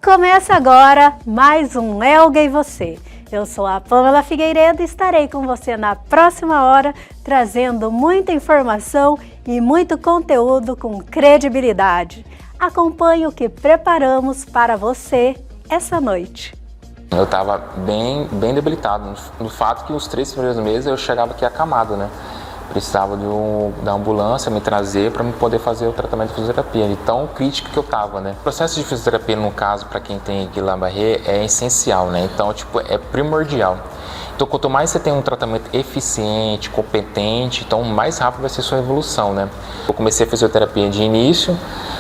Começa agora mais um Elga e Você. Eu sou a Pamela Figueiredo e estarei com você na próxima hora, trazendo muita informação e muito conteúdo com credibilidade. Acompanhe o que preparamos para você essa noite. Eu estava bem debilitado, no fato que os 3 primeiros meses eu chegava aqui acamado, né? Precisava da ambulância me trazer para me poder fazer o tratamento de fisioterapia, de tão crítico que eu estava, né? O processo de fisioterapia, no caso, para quem tem Guillain-Barré, é essencial, né? Então, é primordial. Então, quanto mais você tem um tratamento eficiente, competente, então mais rápido vai ser sua evolução, né? Eu comecei a fisioterapia de início,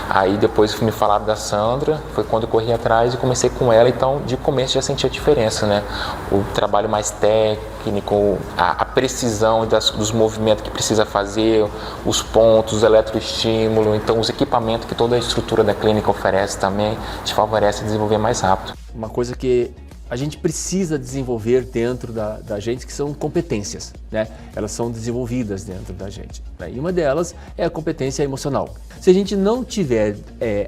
aí depois me falaram da Sandra, foi quando eu corri atrás e comecei com ela, então de começo já senti a diferença, né? O trabalho mais técnico, a precisão dos movimentos que precisa fazer, os pontos, o eletroestímulo, então os equipamentos que toda a estrutura da clínica oferece também te favorece a desenvolver mais rápido. Uma coisa que a gente precisa desenvolver dentro da gente, que são competências, né? Elas são desenvolvidas dentro da gente, né? E uma delas é a competência emocional. Se a gente não tiver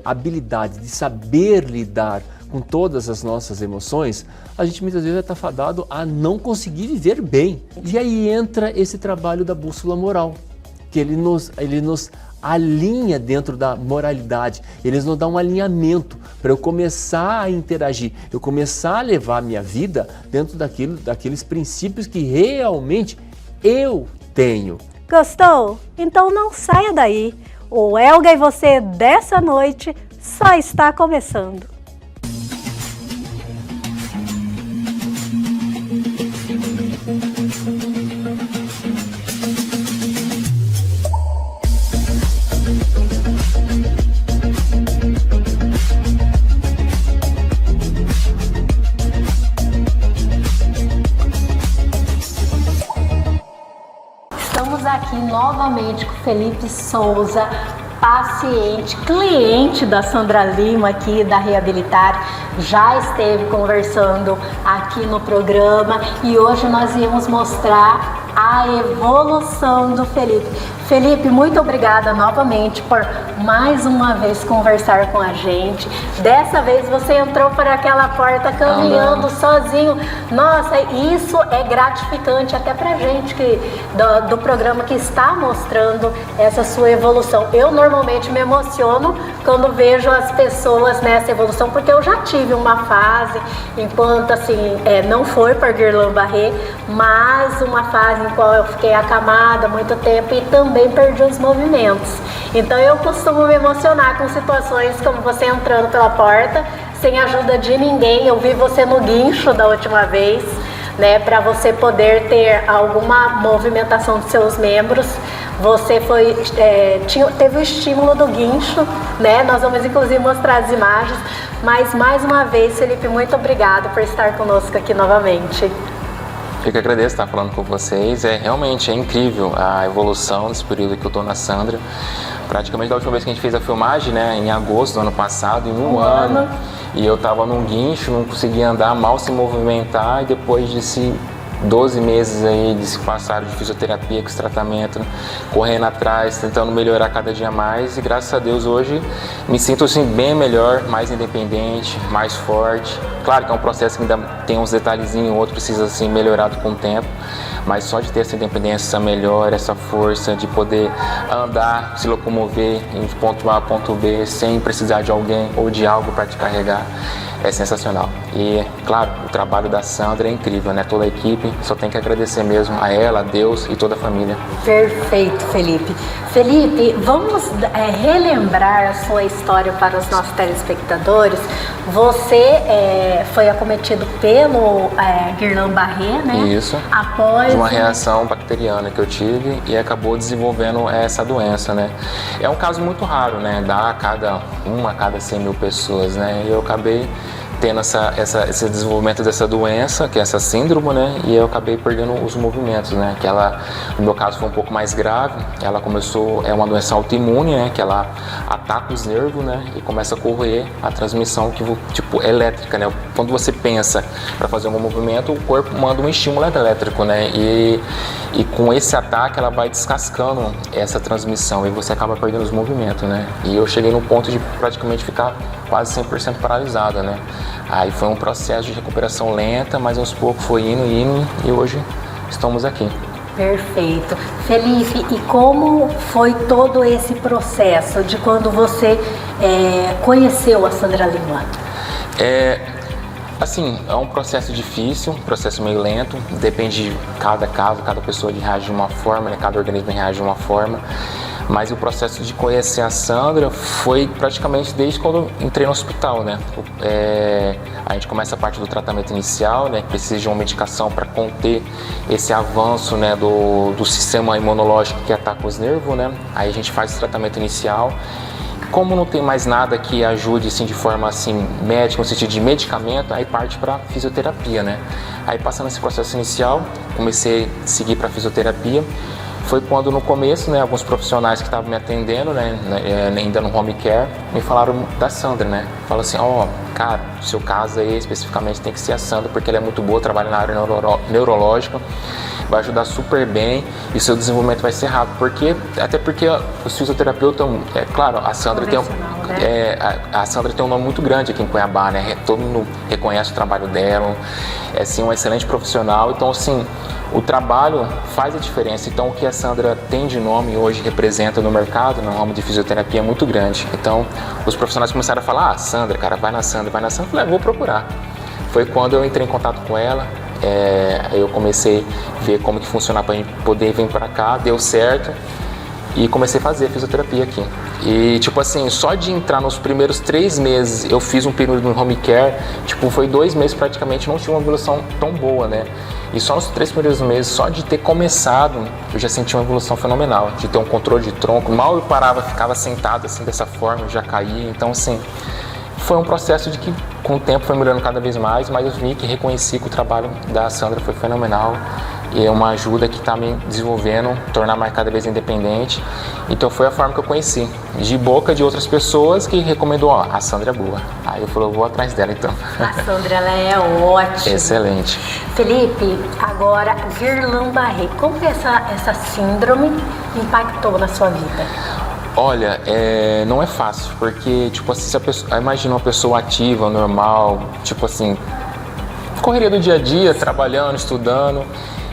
habilidade de saber lidar com todas as nossas emoções, a gente muitas vezes vai estar fadado a não conseguir viver bem. E aí entra esse trabalho da bússola moral, que ele nos alinha dentro da moralidade, eles nos dão um alinhamento para eu começar a interagir, eu começar a levar a minha vida dentro daqueles princípios que realmente eu tenho. Gostou? Então não saia daí. O Elga e Você dessa noite só está começando. Aqui novamente com Felipe Souza, paciente, cliente da Sandra Lima aqui da Reabilitar, já esteve conversando aqui no programa e hoje nós íamos mostrar a evolução do Felipe. Felipe, muito obrigada novamente por mais uma vez conversar com a gente. Dessa vez você entrou por aquela porta caminhando sozinho. Nossa, isso é gratificante até pra gente do programa que está mostrando essa sua evolução. Eu normalmente me emociono quando vejo as pessoas nessa evolução, porque eu já tive uma fase, enquanto assim, não foi por Guillain-Barré, mas uma fase em qual eu fiquei acamada há muito tempo e também perdi os movimentos. Então eu costumo me emocionar com situações como você entrando pela porta, sem ajuda de ninguém. Eu vi você no guincho da última vez, né, para você poder ter alguma movimentação dos seus membros. Você teve o estímulo do guincho, né? Nós vamos inclusive mostrar as imagens. Mas mais uma vez, Felipe, muito obrigado por estar conosco aqui novamente. Eu que agradeço estar falando com vocês. Realmente é incrível a evolução nesse período que eu estou na Sandra. Praticamente da última vez que a gente fez a filmagem, né, em agosto do ano passado, em um ano. E eu estava num guincho, não conseguia andar, mal se movimentar, e depois de 12 meses aí de se passar de fisioterapia com esse tratamento, correndo atrás, tentando melhorar cada dia mais, e graças a Deus hoje me sinto assim bem melhor, mais independente, mais forte. Claro que é um processo que ainda tem uns detalhezinhos, outro precisa assim melhorado com o tempo, mas só de ter essa independência melhor, essa força de poder andar, se locomover de ponto A a ponto B sem precisar de alguém ou de algo para te carregar, é sensacional. E, claro, o trabalho da Sandra é incrível, né? Toda a equipe, só tem que agradecer mesmo a ela, a Deus e toda a família. Perfeito, Felipe. Felipe, vamos relembrar a sua história para os nossos telespectadores. Você foi acometido pelo Guillain-Barré, né? Isso. Após uma reação bacteriana que eu tive e acabou desenvolvendo essa doença, né? É um caso muito raro, né? Dá a cada 100 mil pessoas, né? E eu acabei tendo esse desenvolvimento dessa doença, que é essa síndrome, né? E eu acabei perdendo os movimentos, né? Que ela, no meu caso, foi um pouco mais grave. Ela começou, é uma doença autoimune, né? Que ela ataca os nervos, né? E começa a corroer a transmissão tipo elétrica, né? Quando você pensa para fazer um movimento, o corpo manda um estímulo elétrico, né? E com esse ataque ela vai descascando essa transmissão e você acaba perdendo os movimentos, né? E eu cheguei no ponto de praticamente ficar quase 100% paralisada, né? Aí foi um processo de recuperação lenta, mas aos poucos foi indo e hoje estamos aqui. Perfeito. Felipe, e como foi todo esse processo de quando você conheceu a Sandra Lima? Assim, é um processo difícil, um processo meio lento, depende de cada caso, cada pessoa reage de uma forma, né? Cada organismo reage de uma forma, mas o processo de conhecer a Sandra foi praticamente desde quando eu entrei no hospital, né? A gente começa a parte do tratamento inicial, né? Precisa de uma medicação para conter esse avanço, né? do sistema imunológico que ataca os nervos, né? Aí a gente faz o tratamento inicial. Como não tem mais nada que ajude assim, de forma assim, médica, no sentido de medicamento, aí parte para fisioterapia, né? Aí passando esse processo inicial, comecei a seguir para fisioterapia. Foi quando no começo, né, alguns profissionais que estavam me atendendo, né, ainda no home care, me falaram da Sandra, né? Falaram assim, cara, no seu caso aí especificamente tem que ser a Sandra, porque ela é muito boa, trabalha na área neurológica, vai ajudar super bem e seu desenvolvimento vai ser rápido, até porque os fisioterapeutas, claro, a Sandra a Sandra tem um nome muito grande aqui em Cuiabá, né? Todo mundo reconhece o trabalho dela, é sim uma excelente profissional, então assim, o trabalho faz a diferença. Então o que a Sandra tem de nome hoje representa no mercado, no ramo de fisioterapia, é muito grande. Então os profissionais começaram a falar, Sandra, cara, vai na Sandra. Eu falei, vou procurar. Foi quando eu entrei em contato com ela, eu comecei a ver como que funcionava para a gente poder vir para cá, deu certo e comecei a fazer fisioterapia aqui. E tipo assim, só de entrar nos primeiros 3 meses, eu fiz um período no home care, tipo, foi 2 meses praticamente, não tive uma evolução tão boa, né? E só nos 3 primeiros meses, só de ter começado, eu já senti uma evolução fenomenal, de ter um controle de tronco, mal eu parava, ficava sentado assim dessa forma, eu já caía, então assim, foi um processo de que com o tempo foi melhorando cada vez mais, mas eu vi que reconheci que o trabalho da Sandra foi fenomenal e é uma ajuda que está me desenvolvendo, tornar mais cada vez independente. Então foi a forma que eu conheci, de boca de outras pessoas que recomendou, a Sandra é boa. Aí eu falei, eu vou atrás dela então. A Sandra, ela é ótima. Excelente. Felipe, agora, Guillain-Barré, como que essa síndrome impactou na sua vida? Olha, não é fácil, porque, tipo assim, se a pessoa, imagina uma pessoa ativa, normal, tipo assim, correria do dia a dia, trabalhando, estudando,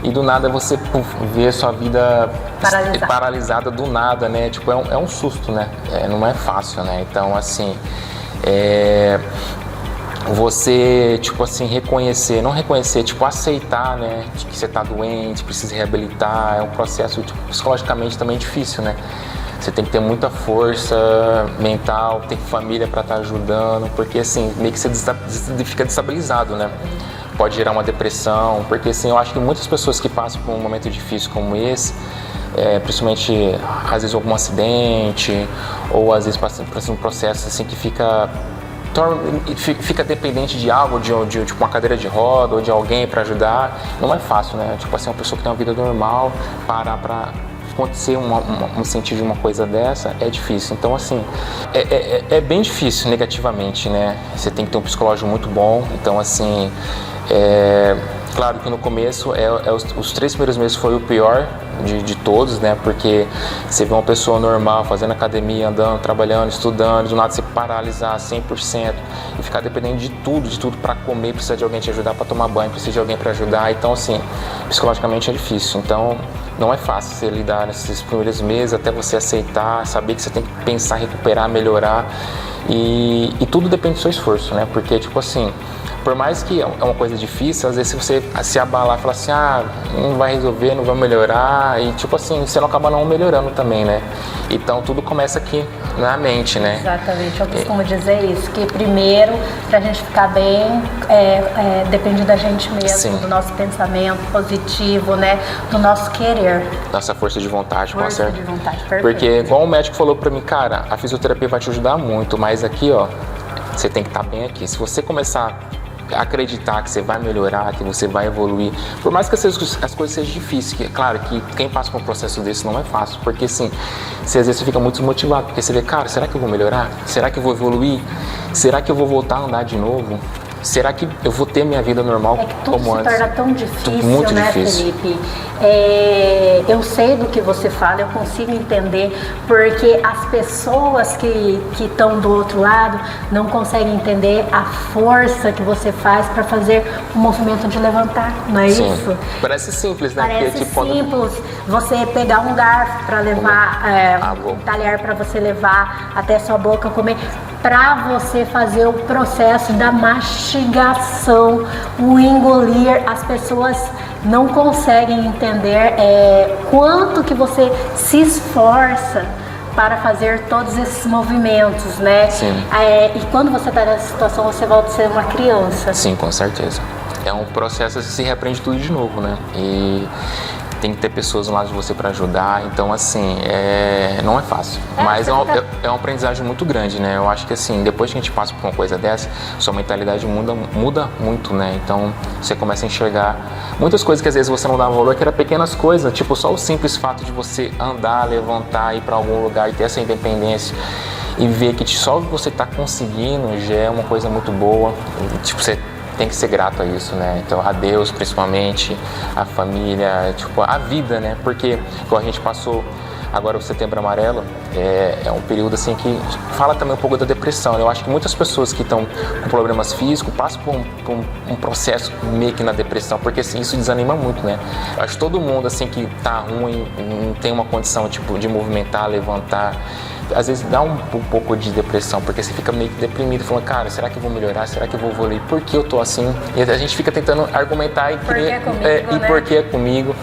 e do nada você vê a sua vida paralisada do nada, né? Tipo, é um susto, né? Não é fácil, né? Então, assim, você, tipo assim, não reconhecer, tipo, aceitar, né? Que você tá doente, precisa reabilitar, é um processo, tipo, psicologicamente também difícil, né? Você tem que ter muita força mental, tem família para estar ajudando, porque assim, meio que você fica destabilizado, né? Pode gerar uma depressão, porque assim, eu acho que muitas pessoas que passam por um momento difícil como esse, principalmente às vezes algum acidente, ou às vezes passando por um processo assim que fica dependente de algo, de tipo, uma cadeira de roda ou de alguém para ajudar, não é fácil, né? Tipo assim, uma pessoa que tem uma vida normal, parar para acontecer um sentido de uma coisa dessa é difícil. Então assim, é bem difícil negativamente, né? Você tem que ter um psicológico muito bom. Então assim, claro que no começo, os 3 primeiros meses foi o pior de todos, né? Porque você vê uma pessoa normal fazendo academia, andando, trabalhando, estudando, do nada você paralisar 100% e ficar dependendo de tudo para comer, precisa de alguém te ajudar, para tomar banho, precisa de alguém para ajudar. Então assim, psicologicamente é difícil. Então não é fácil você lidar nesses primeiros meses, até você aceitar, saber que você tem que pensar, recuperar, melhorar, e tudo depende do seu esforço, né? Porque tipo assim, por mais que é uma coisa difícil, às vezes você se abalar e falar assim, não vai resolver, não vai melhorar, e tipo assim, você não acaba não melhorando também, né? Então tudo começa aqui na mente, né? Exatamente, eu costumo dizer isso, que primeiro, pra gente ficar bem, depende da gente mesmo, Sim. Do nosso pensamento positivo, né? Do nosso querer. Nossa força de vontade, com certeza. Força de vontade, perfeito. Porque igual o médico falou pra mim, cara, a fisioterapia vai te ajudar muito, mas aqui, ó, você tem que estar bem aqui. Se você começar acreditar que você vai melhorar, que você vai evoluir, por mais que as coisas sejam difíceis, que claro que quem passa por um processo desse não é fácil, porque assim, às vezes você fica muito desmotivado, porque você vê, cara, será que eu vou melhorar? Será que eu vou evoluir? Será que eu vou voltar a andar de novo? será que eu vou ter minha vida normal É que tudo como se antes? torna tão difícil, Muito né, difícil. Felipe? Eu sei do que você fala, eu consigo entender, porque as pessoas que estão do outro lado não conseguem entender a força que você faz para fazer o movimento de levantar, não é Sim. isso? Parece simples, né? Parece Porque, tipo, simples você pegar um garfo para levar, bom. um talher para você levar até sua boca comer, para você fazer o processo da mastigação, o engolir. As pessoas não conseguem entender quanto que você se esforça para fazer todos esses movimentos, né? Sim. E quando você está nessa situação, você volta a ser uma criança. sim, com certeza. É um processo que se reaprende tudo de novo, né? E tem que ter pessoas ao lado de você para ajudar. Então, assim, não é fácil. Mas é uma aprendizagem muito grande, né? Eu acho que, assim, depois que a gente passa por uma coisa dessa, sua mentalidade muda muito, né? Então, você começa a enxergar muitas coisas que às vezes você não dava valor, que eram pequenas coisas, tipo só o simples fato de você andar, levantar, ir para algum lugar e ter essa independência. E ver que só você está conseguindo já é uma coisa muito boa. Tipo, você tem que ser grato a isso, né? Então, a Deus, principalmente, a família, tipo, a vida, né? Porque, igual a gente passou agora o Setembro Amarelo, é um período, assim, que fala também um pouco da depressão. Eu acho que muitas pessoas que estão com problemas físicos passam por um processo meio que na depressão, porque, assim, isso desanima muito, né? Eu acho que todo mundo, assim, que tá ruim, não tem uma condição, tipo, de movimentar, levantar, às vezes dá um pouco de depressão, porque você fica meio que deprimido, falando, cara, será que eu vou melhorar? Será que eu vou evoluir? Por que eu tô assim? E a gente fica tentando argumentar e querer... por que é comigo?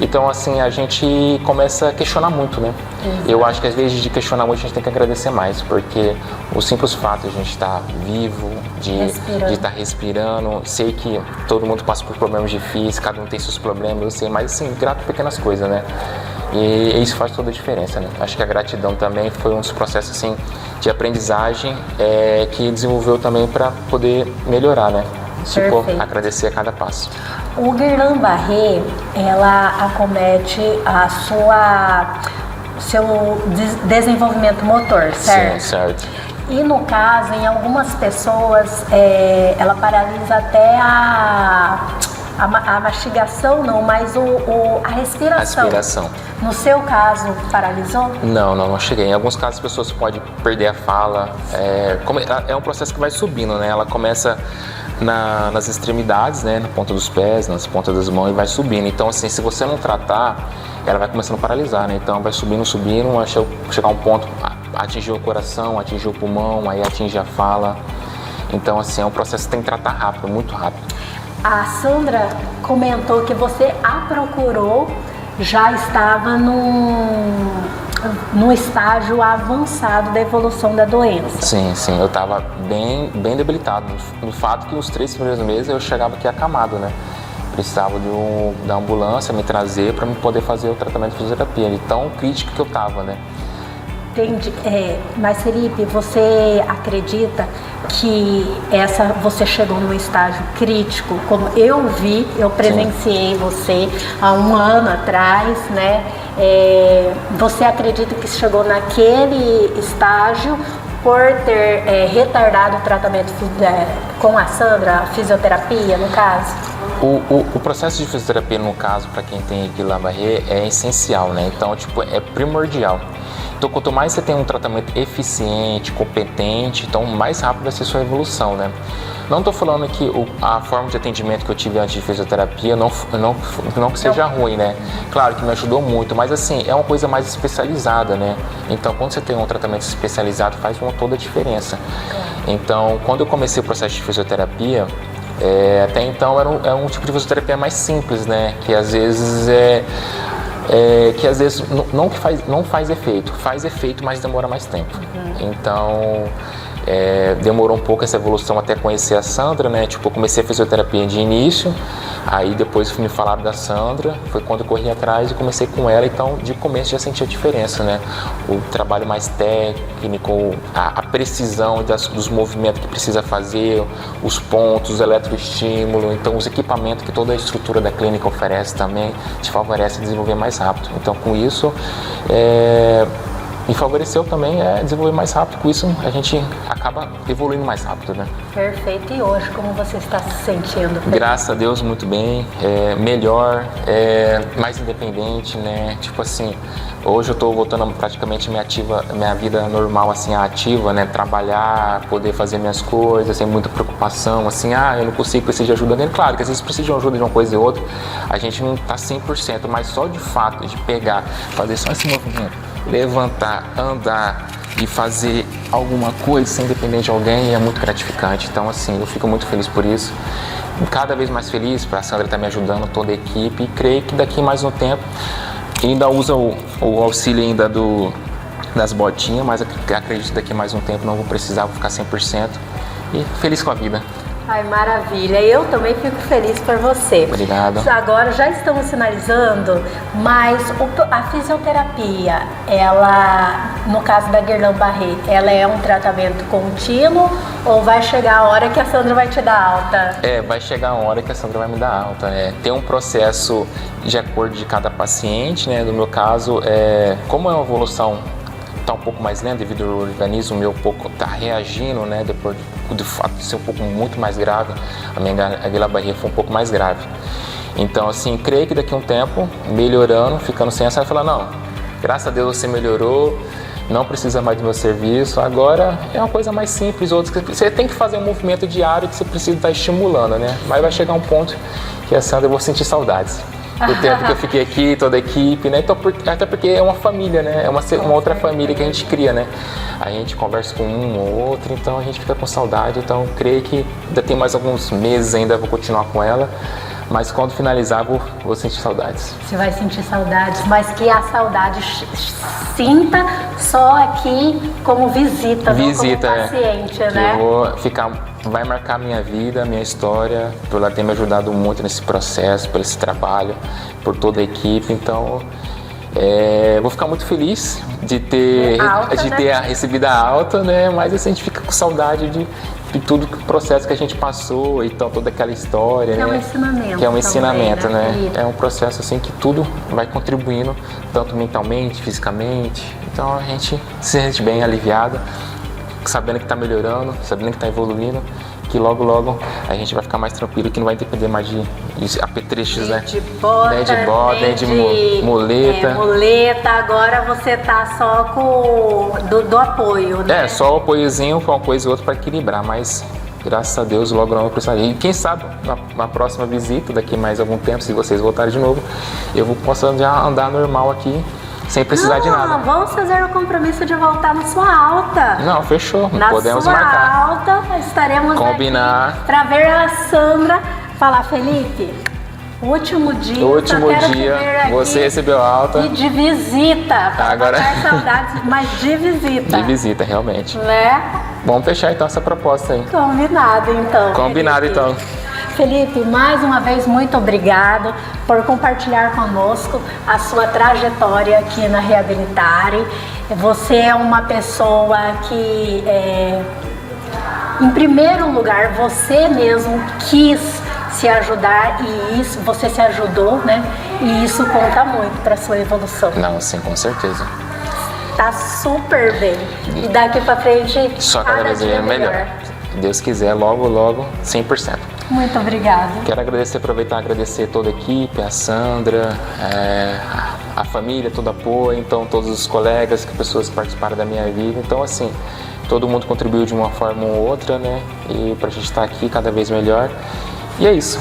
Então, assim, a gente começa a questionar muito, né? Exato. Eu acho que às vezes de questionar muito a gente tem que agradecer mais, porque o simples fato de a gente estar vivo, de estar respirando, sei que todo mundo passa por problemas difíceis, cada um tem seus problemas, eu sei, mas assim, grato por pequenas coisas, né? E isso faz toda a diferença, né? Acho que a gratidão também foi um dos processos, assim, de aprendizagem que desenvolveu também para poder melhorar, né? Tipo, agradecer a cada passo. O Guillain-Barré, ela acomete seu desenvolvimento motor, certo? Sim, certo. E no caso, em algumas pessoas, ela paralisa até a mastigação, não, mas a respiração. Aspiração. No seu caso, paralisou? Não cheguei. Em alguns casos, as pessoas podem perder a fala. É um processo que vai subindo, né? Ela começa nas extremidades, né? Na ponta dos pés, nas pontas das mãos e vai subindo. Então, assim, se você não tratar, ela vai começando a paralisar, né? Então, vai subindo, até chegar a um ponto, atingir o coração, atingir o pulmão, aí atingir a fala. Então, assim, é um processo que tem que tratar rápido, muito rápido. A Sandra comentou que você a procurou, já estava num estágio avançado da evolução da doença. Sim, eu estava bem debilitado. No fato que os 3 primeiros meses eu chegava aqui acamado, né? Precisava da ambulância me trazer para me poder fazer o tratamento de fisioterapia. De tão crítico que eu estava, né? Entendi. Mas Felipe, você acredita que você chegou num estágio crítico? Como eu presenciei você há um ano atrás, né? Você acredita que chegou naquele estágio por ter retardado o tratamento com a Sandra, a fisioterapia, no caso? O processo de fisioterapia, no caso, para quem tem Guillain-Barré, é essencial, né? Então, tipo, é primordial. Então, quanto mais você tem um tratamento eficiente, competente, então mais rápido vai ser sua evolução, né? Não estou falando que a forma de atendimento que eu tive antes de fisioterapia não que seja ruim, né? Claro que me ajudou muito, mas assim, é uma coisa mais especializada, né? Então, quando você tem um tratamento especializado, faz toda a diferença. Então, quando eu comecei o processo de fisioterapia, até então era um tipo de fisioterapia mais simples, né? Que às vezes não faz efeito, mas demora mais tempo. Então, demorou um pouco essa evolução até conhecer a Sandra, né? Tipo, eu comecei a fisioterapia de início, aí depois me falaram da Sandra, foi quando eu corri atrás e comecei com ela, então de começo já senti a diferença, né? O trabalho mais técnico, a precisão dos movimentos que precisa fazer, os pontos, o eletroestímulo, então os equipamentos que toda a estrutura da clínica oferece também te favorece a desenvolver mais rápido. Então, com isso, me favoreceu também desenvolver mais rápido. Com isso, a gente acaba evoluindo mais rápido, né? Perfeito. E hoje, como você está se sentindo? Felipe? Graças a Deus, muito bem. Melhor, mais independente, né? Tipo assim, hoje eu estou voltando praticamente minha vida normal, assim, ativa, né? Trabalhar, poder fazer minhas coisas, sem muita preocupação, assim, eu não consigo, preciso de ajuda dele. Claro que às vezes precisa de uma ajuda de uma coisa e outra, a gente não está 100%, mas só de fato de pegar, fazer só esse movimento, levantar, andar e fazer alguma coisa sem depender de alguém é muito gratificante. Então, assim, eu fico muito feliz por isso. Cada vez mais feliz, a Sandra está me ajudando, toda a equipe, e creio que daqui mais um tempo ainda usa o auxílio ainda das botinhas, mas acredito que daqui mais um tempo não vou precisar, vou ficar 100% e feliz com a vida. Ai, maravilha. Eu também fico feliz por você. Obrigado. Agora já estamos finalizando, mas a fisioterapia, ela, no caso da Guerlain-Barré, ela é um tratamento contínuo ou vai chegar a hora que a Sandra vai te dar alta? Vai chegar a hora que a Sandra vai me dar alta. Tem um processo de acordo de cada paciente, né? No meu caso, como é uma evolução tá um pouco mais lenta devido ao organismo meu tá reagindo, né, depois de fato de ser um pouco muito mais grave, a Guillain-Barré foi um pouco mais grave. Então, assim, creio que daqui a um tempo, melhorando, ficando sem essa, vai falar, não, graças a Deus você melhorou, não precisa mais do meu serviço, agora é uma coisa mais simples, você tem que fazer um movimento diário que você precisa estar estimulando, né, mas vai chegar um ponto que a Sandra, eu vou sentir saudades. O tempo que eu fiquei aqui, toda a equipe, né? Então, até porque é uma família, né? É uma outra família que a gente cria, né? A gente conversa com um ou outro, então a gente fica com saudade. Então, creio que ainda tem mais alguns meses ainda, vou continuar com ela. Mas quando finalizar, vou sentir saudades. Você vai sentir saudades, mas que a saudade sinta só aqui como visita, não como paciente, né? Eu vou ficar, vai marcar minha vida, minha história, por ela ter me ajudado muito nesse processo, por esse trabalho, por toda a equipe. Então, vou ficar muito feliz de ter recebido a alta, né? Mas assim, a gente fica com saudade de tudo o processo que a gente passou, então toda aquela história, que né? É um ensinamento. Que é um ensinamento, também, né? É um processo assim que tudo vai contribuindo, tanto mentalmente, fisicamente. Então a gente se sente bem aliviado, sabendo que está melhorando, sabendo que está evoluindo, que logo, logo a gente vai ficar mais tranquilo, que não vai depender mais de apetrechos, né? De bota, nem de muleta. Muleta, agora você tá só com do apoio, né? Só o apoiozinho com uma coisa e outra para equilibrar, mas graças a Deus logo não vou precisar. E quem sabe na próxima visita, daqui mais algum tempo, se vocês voltarem de novo, eu posso já andar normal aqui, sem precisar de nada. Vamos fazer o compromisso de voltar na sua alta. Não, fechou. Podemos marcar. Na sua alta, estaremos combinar aqui para ver a Sandra falar, Felipe, último dia, você recebeu alta. E de visita, para matar saudades, mas de visita. De visita, realmente. Né? Vamos fechar então essa proposta aí. Combinado, então. Combinado, Felipe. então. Felipe, mais uma vez, muito obrigado por compartilhar conosco a sua trajetória aqui na Reabilitare. Você é uma pessoa que, em primeiro lugar, você mesmo quis se ajudar e isso, você se ajudou, né? E isso conta muito para a sua evolução. Não, sim, com certeza. Tá super bem. E daqui para frente, só cada vez melhor. Se Deus quiser, logo, logo, 100%. Muito obrigada. Quero aproveitar e agradecer toda a equipe, a Sandra, a família, todo o apoio, então todos os colegas, pessoas que participaram da minha vida. Então, assim, todo mundo contribuiu de uma forma ou outra, né? E pra gente estar aqui cada vez melhor. E é isso.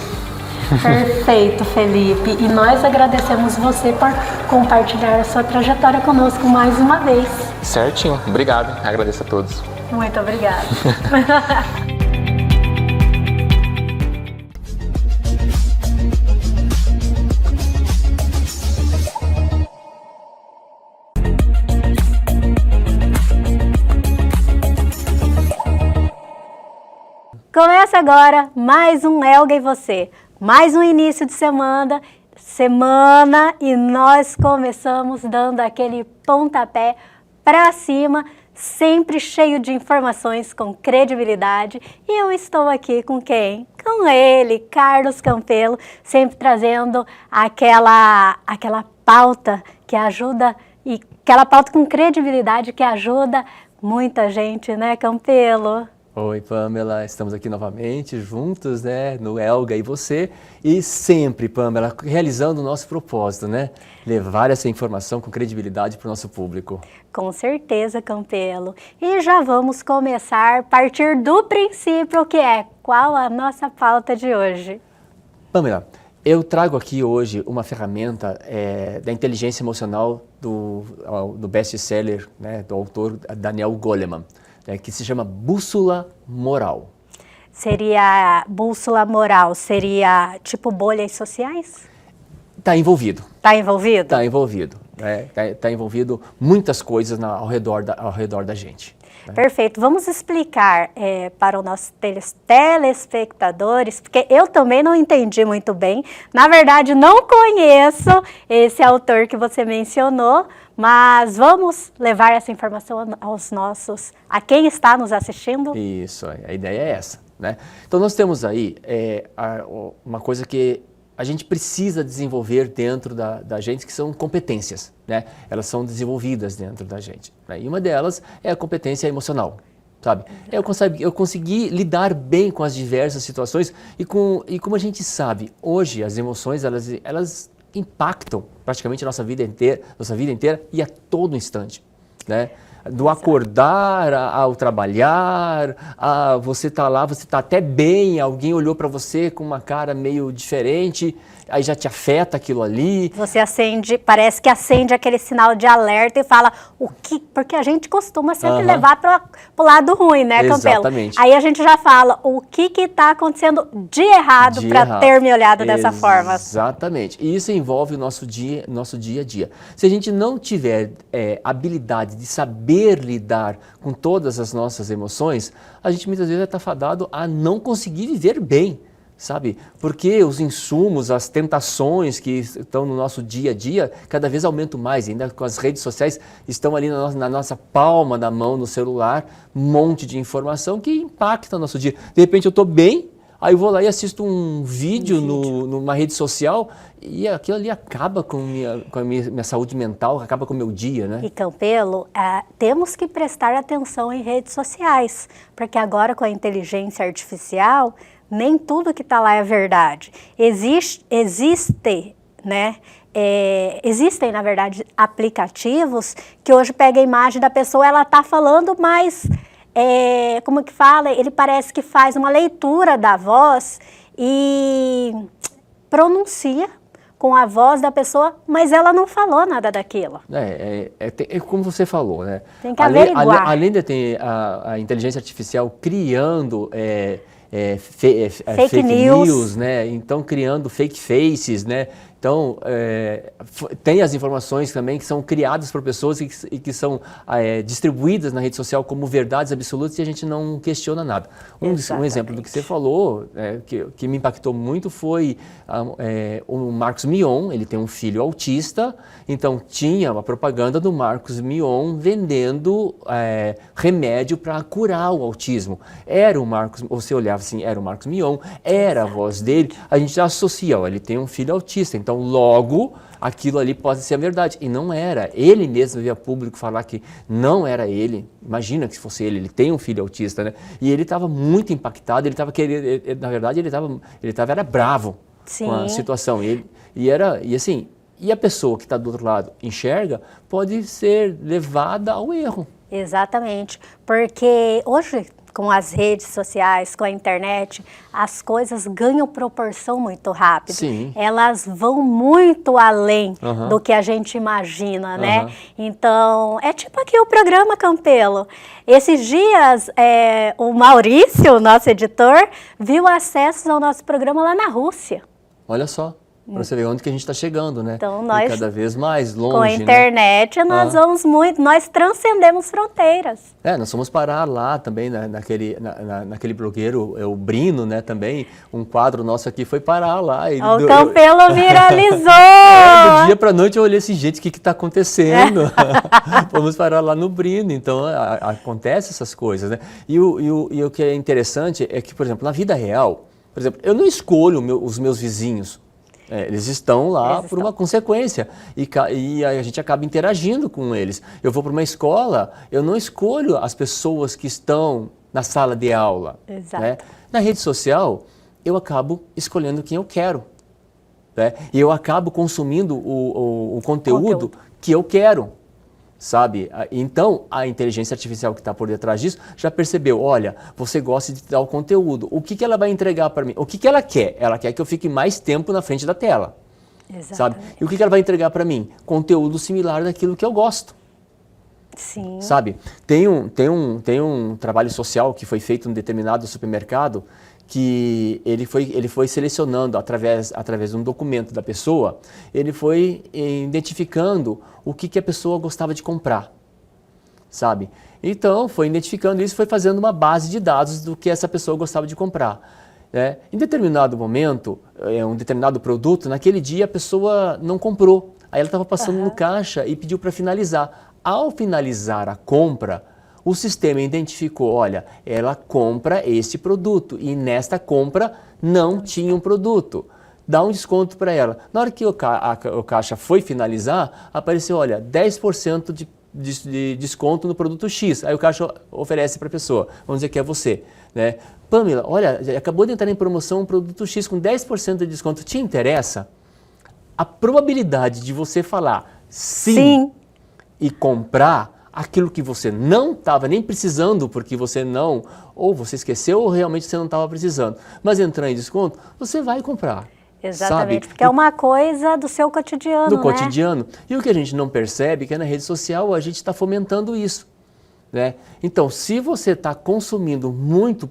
Perfeito, Felipe. E nós agradecemos você por compartilhar a sua trajetória conosco mais uma vez. Certinho. Obrigado. Agradeço a todos. Muito obrigada. Começa agora mais um Elga e Você, mais um início de semana e nós começamos dando aquele pontapé para cima, sempre cheio de informações com credibilidade. E eu estou aqui com quem? Com ele, Carlos Campelo, sempre trazendo aquela pauta que ajuda e Aquela pauta com credibilidade que ajuda muita gente, né, Campelo? Oi, Pamela, estamos aqui novamente juntos, né, no Elga e você, e sempre, Pamela, realizando o nosso propósito, né, levar essa informação com credibilidade para o nosso público. Com certeza, Campelo. E já vamos começar a partir do princípio, que é qual a nossa pauta de hoje. Pamela, eu trago aqui hoje uma ferramenta da inteligência emocional do best-seller, né, do autor Daniel Goleman, que se chama Bússola Moral. Seria bússola moral, seria tipo bolhas sociais? Está envolvido. Está envolvido? Está envolvido. Está envolvido muitas coisas ao redor da gente. Né? Perfeito. Vamos explicar para os nossos telespectadores, porque eu também não entendi muito bem. Na verdade, não conheço esse autor que você mencionou, mas vamos levar essa informação a quem está nos assistindo? Isso, a ideia é essa, né? Então nós temos aí uma coisa que a gente precisa desenvolver dentro da gente, que são competências, né? Elas são desenvolvidas dentro da gente, né? E uma delas é a competência emocional, sabe? Eu consegui lidar bem com as diversas situações e como a gente sabe, hoje as emoções, elas impactam praticamente a nossa vida inteira e a todo instante, né? Do acordar ao trabalhar, você tá lá, você tá até bem, alguém olhou para você com uma cara meio diferente, aí já te afeta aquilo ali. Você parece que acende aquele sinal de alerta e fala porque a gente costuma sempre levar para o lado ruim, né, Campelo? Exatamente. Aí a gente já fala o que está acontecendo de errado para ter me olhado dessa forma. Exatamente. E isso envolve o nosso dia a dia. Se a gente não tiver habilidade de saber lidar com todas as nossas emoções, a gente muitas vezes vai estar fadado a não conseguir viver bem, sabe? Porque os insumos, as tentações que estão no nosso dia a dia, cada vez aumentam mais, ainda com as redes sociais, estão ali na nossa palma da mão, no celular, um monte de informação que impacta o nosso dia. De repente eu estou bem, aí eu vou lá e assisto um vídeo numa rede social e aquilo ali acaba com a minha saúde mental, acaba com o meu dia, né? E Campelo, temos que prestar atenção em redes sociais, porque agora com a inteligência artificial, nem tudo que está lá é verdade. Existem, na verdade, aplicativos que hoje pegam a imagem da pessoa, ela está falando, mas, como que fala? Ele parece que faz uma leitura da voz e pronuncia com a voz da pessoa, mas ela não falou nada daquilo. É como você falou, né? Tem que averiguar. Além de ter a inteligência artificial criando fake news, né? Então criando fake faces, né? Então tem as informações também que são criadas por pessoas e que são distribuídas na rede social como verdades absolutas e a gente não questiona nada. Um exemplo do que você falou, que me impactou muito foi o Marcos Mion. Ele tem um filho autista, então tinha uma propaganda do Marcos Mion vendendo remédio para curar o autismo. Era o Marcos, você olhava assim, era o Marcos Mion, era a voz dele, a gente já associa, ele tem um filho autista, então logo aquilo ali pode ser a verdade. E não era. Ele mesmo veio a público falar que não era ele. Imagina que se fosse ele tem um filho autista, né? E ele estava muito impactado, ele estava querendo, na verdade ele era bravo com a situação. E a pessoa que está do outro lado enxerga, pode ser levada ao erro. Exatamente, porque hoje com as redes sociais, com a internet, as coisas ganham proporção muito rápido. Sim. Elas vão muito além do que a gente imagina, né? Então, é tipo aqui o programa Campelo. Esses dias, o Maurício, nosso editor, viu acessos ao nosso programa lá na Rússia. Olha só. Para você ver onde que a gente está chegando, né? Então, nós, e cada vez mais longe, com a internet, nós vamos muito, nós transcendemos fronteiras. Nós fomos parar lá também, naquele blogueiro, o Brino, né, também, um quadro nosso aqui foi parar lá. O Campelo viralizou! Do dia para noite eu olhei assim, gente, o que está acontecendo? Fomos parar lá no Brino, então acontece essas coisas, né? E o que é interessante é que, por exemplo, na vida real, por exemplo, eu não escolho os meus vizinhos. Eles estão lá por uma consequência e a gente acaba interagindo com eles. Eu vou para uma escola, eu não escolho as pessoas que estão na sala de aula. Exato. Né? Na rede social, eu acabo escolhendo quem eu quero. Né? E eu acabo consumindo o conteúdo que eu quero. Sabe? Então, a inteligência artificial que está por detrás disso já percebeu, olha, você gosta de tal conteúdo, o que ela vai entregar para mim? O que ela quer? Ela quer que eu fique mais tempo na frente da tela. Exatamente. Sabe? E o que ela vai entregar para mim? Conteúdo similar daquilo que eu gosto. Sim. Sabe? Tem um trabalho social que foi feito em um determinado supermercado que ele foi selecionando através de um documento da pessoa, ele foi identificando o que a pessoa gostava de comprar, sabe? Então, foi identificando isso, foi fazendo uma base de dados do que essa pessoa gostava de comprar. Né? Em determinado momento, um determinado produto, naquele dia a pessoa não comprou. Aí ela estava passando no caixa e pediu para finalizar. Ao finalizar a compra, o sistema identificou, olha, ela compra este produto e nesta compra não tinha um produto. Dá um desconto para ela. Na hora que o caixa foi finalizar, apareceu, olha, 10% de desconto no produto X. Aí o caixa oferece para a pessoa, vamos dizer que é você, né? Pamela, olha, acabou de entrar em promoção um produto X com 10% de desconto, te interessa? A probabilidade de você falar sim. E comprar aquilo que você não estava nem precisando, porque você não, ou você esqueceu, ou realmente você não estava precisando, mas entrar em desconto, você vai comprar. Exatamente, sabe? porque é uma coisa do seu cotidiano, do cotidiano. E o que a gente não percebe é que na rede social a gente está fomentando isso. Né? Então, se você está consumindo muito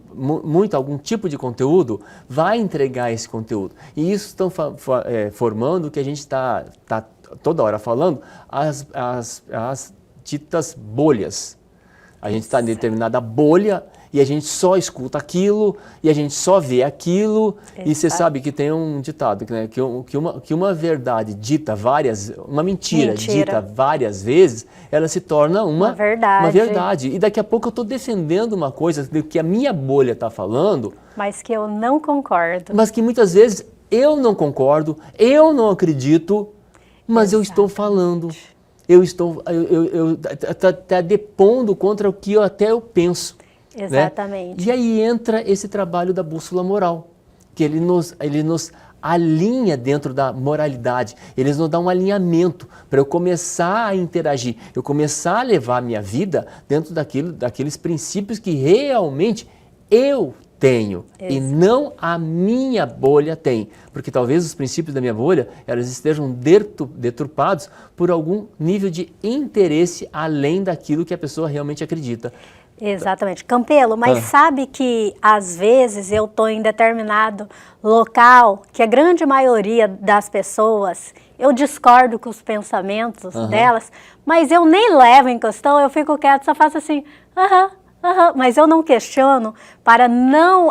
algum tipo de conteúdo, vai entregar esse conteúdo. E isso estão formando o que a gente está toda hora falando, as ditas bolhas. A gente está em determinada bolha e a gente só escuta aquilo e a gente só vê aquilo. Exato. E você sabe que tem um ditado, né, que uma verdade dita uma mentira dita várias vezes, ela se torna uma verdade. E daqui a pouco eu estou defendendo uma coisa que a minha bolha está falando. Mas que eu não concordo. Mas que muitas vezes eu não concordo, eu não acredito, mas eu estou falando. Eu depondo contra o que eu penso. Exatamente. Né? E aí entra esse trabalho da bússola moral, que ele nos alinha dentro da moralidade, ele nos dá um alinhamento para eu começar a interagir, eu começar a levar a minha vida dentro daqueles princípios que realmente eu tenho. Exato. E não a minha bolha tem. Porque talvez os princípios da minha bolha, elas estejam deturpados por algum nível de interesse além daquilo que a pessoa realmente acredita. Exatamente. Campelo, mas sabe que às vezes eu estou em determinado local que a grande maioria das pessoas, eu discordo com os pensamentos delas, mas eu nem levo em questão, eu fico quieto, só faço assim, mas eu não questiono para não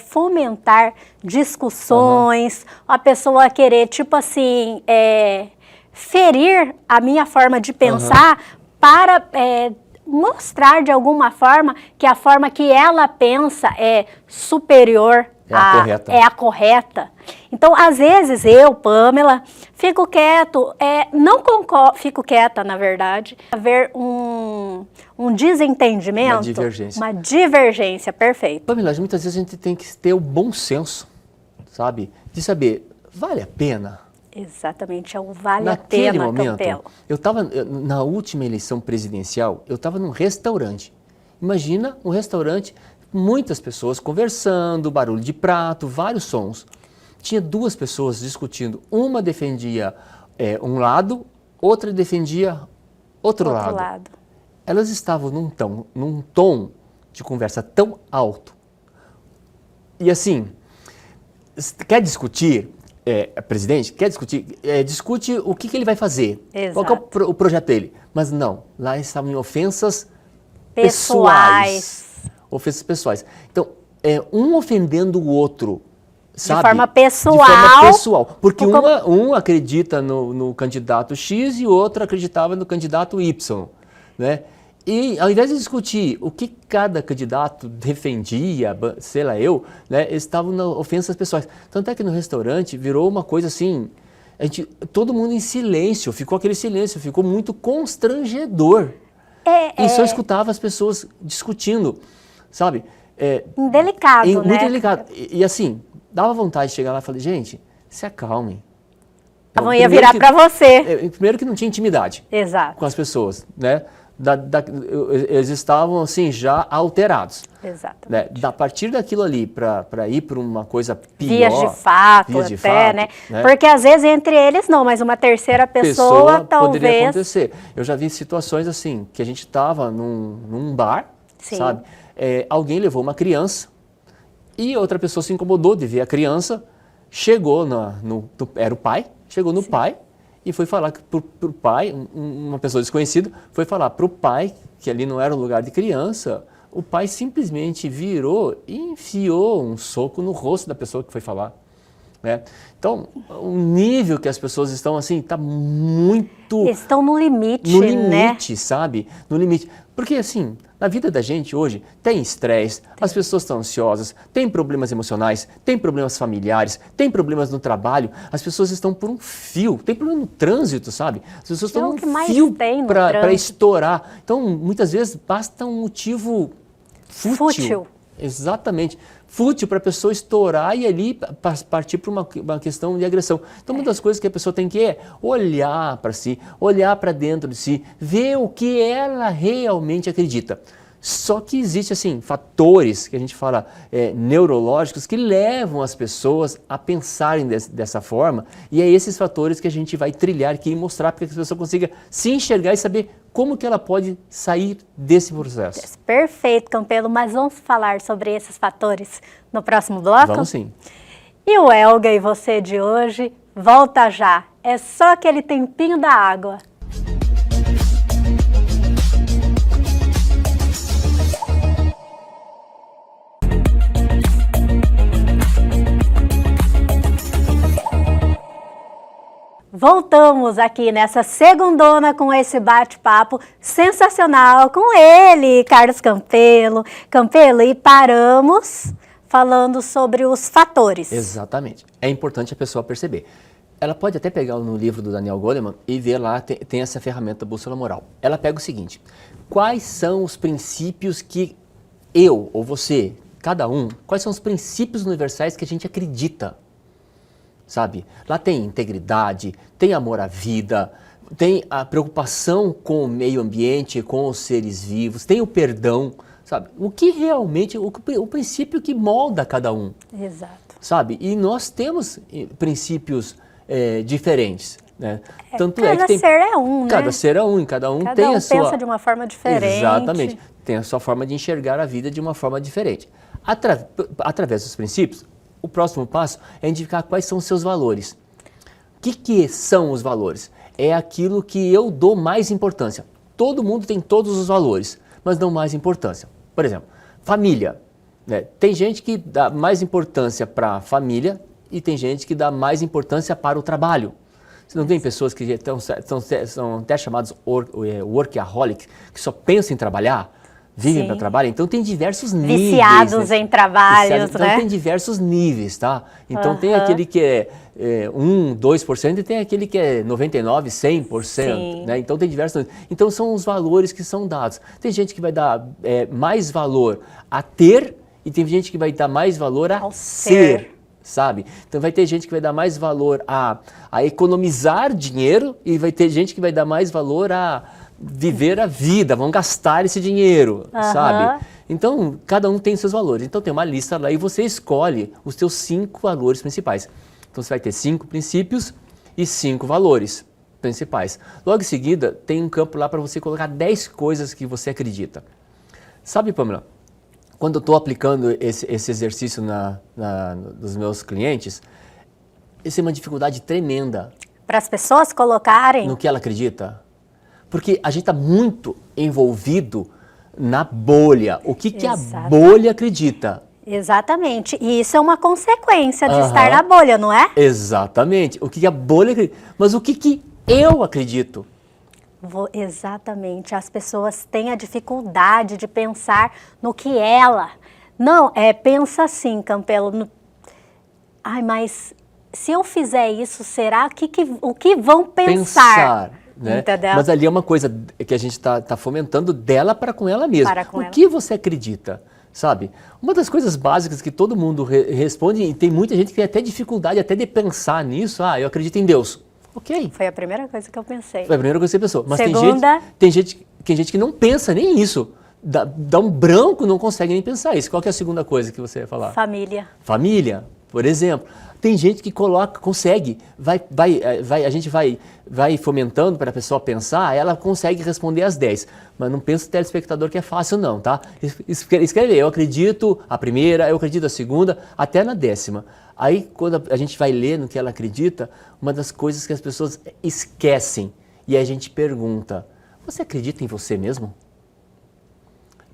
fomentar discussões, a pessoa querer, tipo assim, ferir a minha forma de pensar para mostrar de alguma forma que a forma que ela pensa é superior, é a correta. Então, às vezes, eu, Pamela, fico quieto, não concordo, fico quieta, na verdade, haver um desentendimento. Uma divergência, perfeito. Pamela, muitas vezes a gente tem que ter o bom senso, sabe? De saber, vale a pena? Exatamente, é o vale Naquele a pena, momento, Campelo. Eu estava, na última eleição presidencial, eu estava num restaurante. Imagina um restaurante, muitas pessoas conversando, barulho de prato, vários sons. Tinha duas pessoas discutindo. Uma defendia um lado, outra defendia outro lado. Elas estavam num tom de conversa tão alto. E assim, quer discutir? Presidente, quer discutir? Discute o que ele vai fazer. Exato. Qual que é o projeto dele. Mas não, lá estavam em ofensas pessoais. Ofensas pessoais. Então, um ofendendo o outro, sabe? De forma pessoal. De forma pessoal. Porque um acredita no candidato X e o outro acreditava no candidato Y. Né? E ao invés de discutir o que cada candidato defendia, sei lá eu, né, eles estavam na ofensas pessoais. Tanto é que no restaurante virou uma coisa assim, todo mundo em silêncio, ficou aquele silêncio, ficou muito constrangedor. E só escutava as pessoas discutindo, sabe? Indelicado, né? Muito delicado. E assim, dava vontade de chegar lá e falar, gente, se acalmem. Não ia virar para você. Primeiro que não tinha intimidade com as pessoas, né? Eles estavam assim já alterados. Exatamente. Né? A partir daquilo ali para ir para uma coisa pior. Vias de fato, né? Porque às vezes entre eles não, mas uma terceira pessoa talvez. Poderia acontecer. Eu já vi situações assim, que a gente estava num bar, sabe? Alguém levou uma criança e outra pessoa se incomodou de ver a criança, chegou era o pai, chegou no pai e foi falar pro pai, uma pessoa desconhecida, foi falar pro pai que ali não era um lugar de criança. O pai simplesmente virou e enfiou um soco no rosto da pessoa que foi falar. Né? Então, o nível que as pessoas estão assim, está muito... Estão no limite, no limite, né? Sabe? No limite. Porque assim, na vida da gente hoje, tem estresse, as pessoas estão ansiosas, tem problemas emocionais, tem problemas familiares, tem problemas no trabalho, as pessoas estão por um fio, tem problema no trânsito, sabe? As pessoas estão num fio para estourar. Então, muitas vezes, basta um motivo fútil. Exatamente. Fútil para a pessoa estourar e ali partir para uma questão de agressão. Então, uma das coisas que a pessoa tem que olhar para si, olhar para dentro de si, ver o que ela realmente acredita. Só que existe assim, fatores que a gente fala neurológicos que levam as pessoas a pensarem dessa forma, e é esses fatores que a gente vai trilhar aqui e mostrar para que a pessoa consiga se enxergar e saber como que ela pode sair desse processo. Perfeito, Campelo, mas vamos falar sobre esses fatores no próximo bloco? Vamos sim. E o Elga e você de hoje volta já, é só aquele tempinho da água. Voltamos aqui nessa segundona com esse bate-papo sensacional com ele, Carlos Campelo. Campelo, e paramos falando sobre os fatores. Exatamente. É importante a pessoa perceber. Ela pode até pegar no livro do Daniel Goleman e ver lá, tem essa ferramenta bússola moral. Ela pega o seguinte, quais são os princípios que eu ou você, cada um, quais são os princípios universais que a gente acredita? Sabe? Lá tem integridade, tem amor à vida, tem a preocupação com o meio ambiente, com os seres vivos, tem o perdão, sabe? O que realmente, o princípio que molda cada um. Exato. Sabe? E nós temos princípios diferentes, né? Tanto cada que ser é um, né? Cada ser é um, cada um tem a sua... pensa de uma forma diferente. Exatamente. Tem a sua forma de enxergar a vida de uma forma diferente. Através dos princípios, o próximo passo é identificar quais são os seus valores. O que são os valores? É aquilo que eu dou mais importância. Todo mundo tem todos os valores, mas dão mais importância. Por exemplo, família. Né? Tem gente que dá mais importância para a família e tem gente que dá mais importância para o trabalho. Você não tem pessoas que são até chamadas workaholic, que só pensam em trabalhar? Vivem para trabalhar, então tem diversos níveis. Viciados em trabalhos, então, tem diversos níveis, tá? Então tem aquele que é 1, 2% e tem aquele que é 99%, 100%, né? Então tem diversos níveis. Então são os valores que são dados. Tem gente que vai dar mais valor a ter e tem gente que vai dar mais valor a ser. Sabe? Então vai ter gente que vai dar mais valor a economizar dinheiro e vai ter gente que vai dar mais valor a viver a vida, vão gastar esse dinheiro, sabe? Então, cada um tem seus valores. Então, tem uma lista lá e você escolhe os seus 5 valores principais. Então, você vai ter 5 princípios e 5 valores principais. Logo em seguida, tem um campo lá para você colocar 10 coisas que você acredita. Sabe, Pamela, quando eu estou aplicando esse exercício nos meus clientes, isso é uma dificuldade tremenda. Para as pessoas colocarem... No que ela acredita. Porque a gente está muito envolvido na bolha. O que a bolha acredita? Exatamente. E isso é uma consequência de estar na bolha, não é? Exatamente. O que a bolha acredita. Mas o que eu acredito? Exatamente. As pessoas têm a dificuldade de pensar no que ela... Não, pensa assim, Campelo. Ai, mas se eu fizer isso, será o que vão pensar? Né? Entendeu? Mas ali é uma coisa que a gente está fomentando dela para com ela mesma. O que você acredita? Sabe? Uma das coisas básicas que todo mundo responde, e tem muita gente que tem até dificuldade até de pensar nisso, eu acredito em Deus. Ok. Foi a primeira coisa que eu pensei. Foi a primeira coisa que você pensou. Mas Segunda... tem gente que não pensa nem isso. Dá um branco, não consegue nem pensar isso. Qual que é a segunda coisa que você ia falar? Família. Família, por exemplo. Tem gente que consegue, a gente vai fomentando para a pessoa pensar, ela consegue responder às 10. Mas não pensa o telespectador que é fácil não, tá? Escreve, eu acredito a primeira, eu acredito a segunda, até na 10ª. Aí, quando a gente vai ler no que ela acredita, uma das coisas que as pessoas esquecem, e a gente pergunta, você acredita em você mesmo?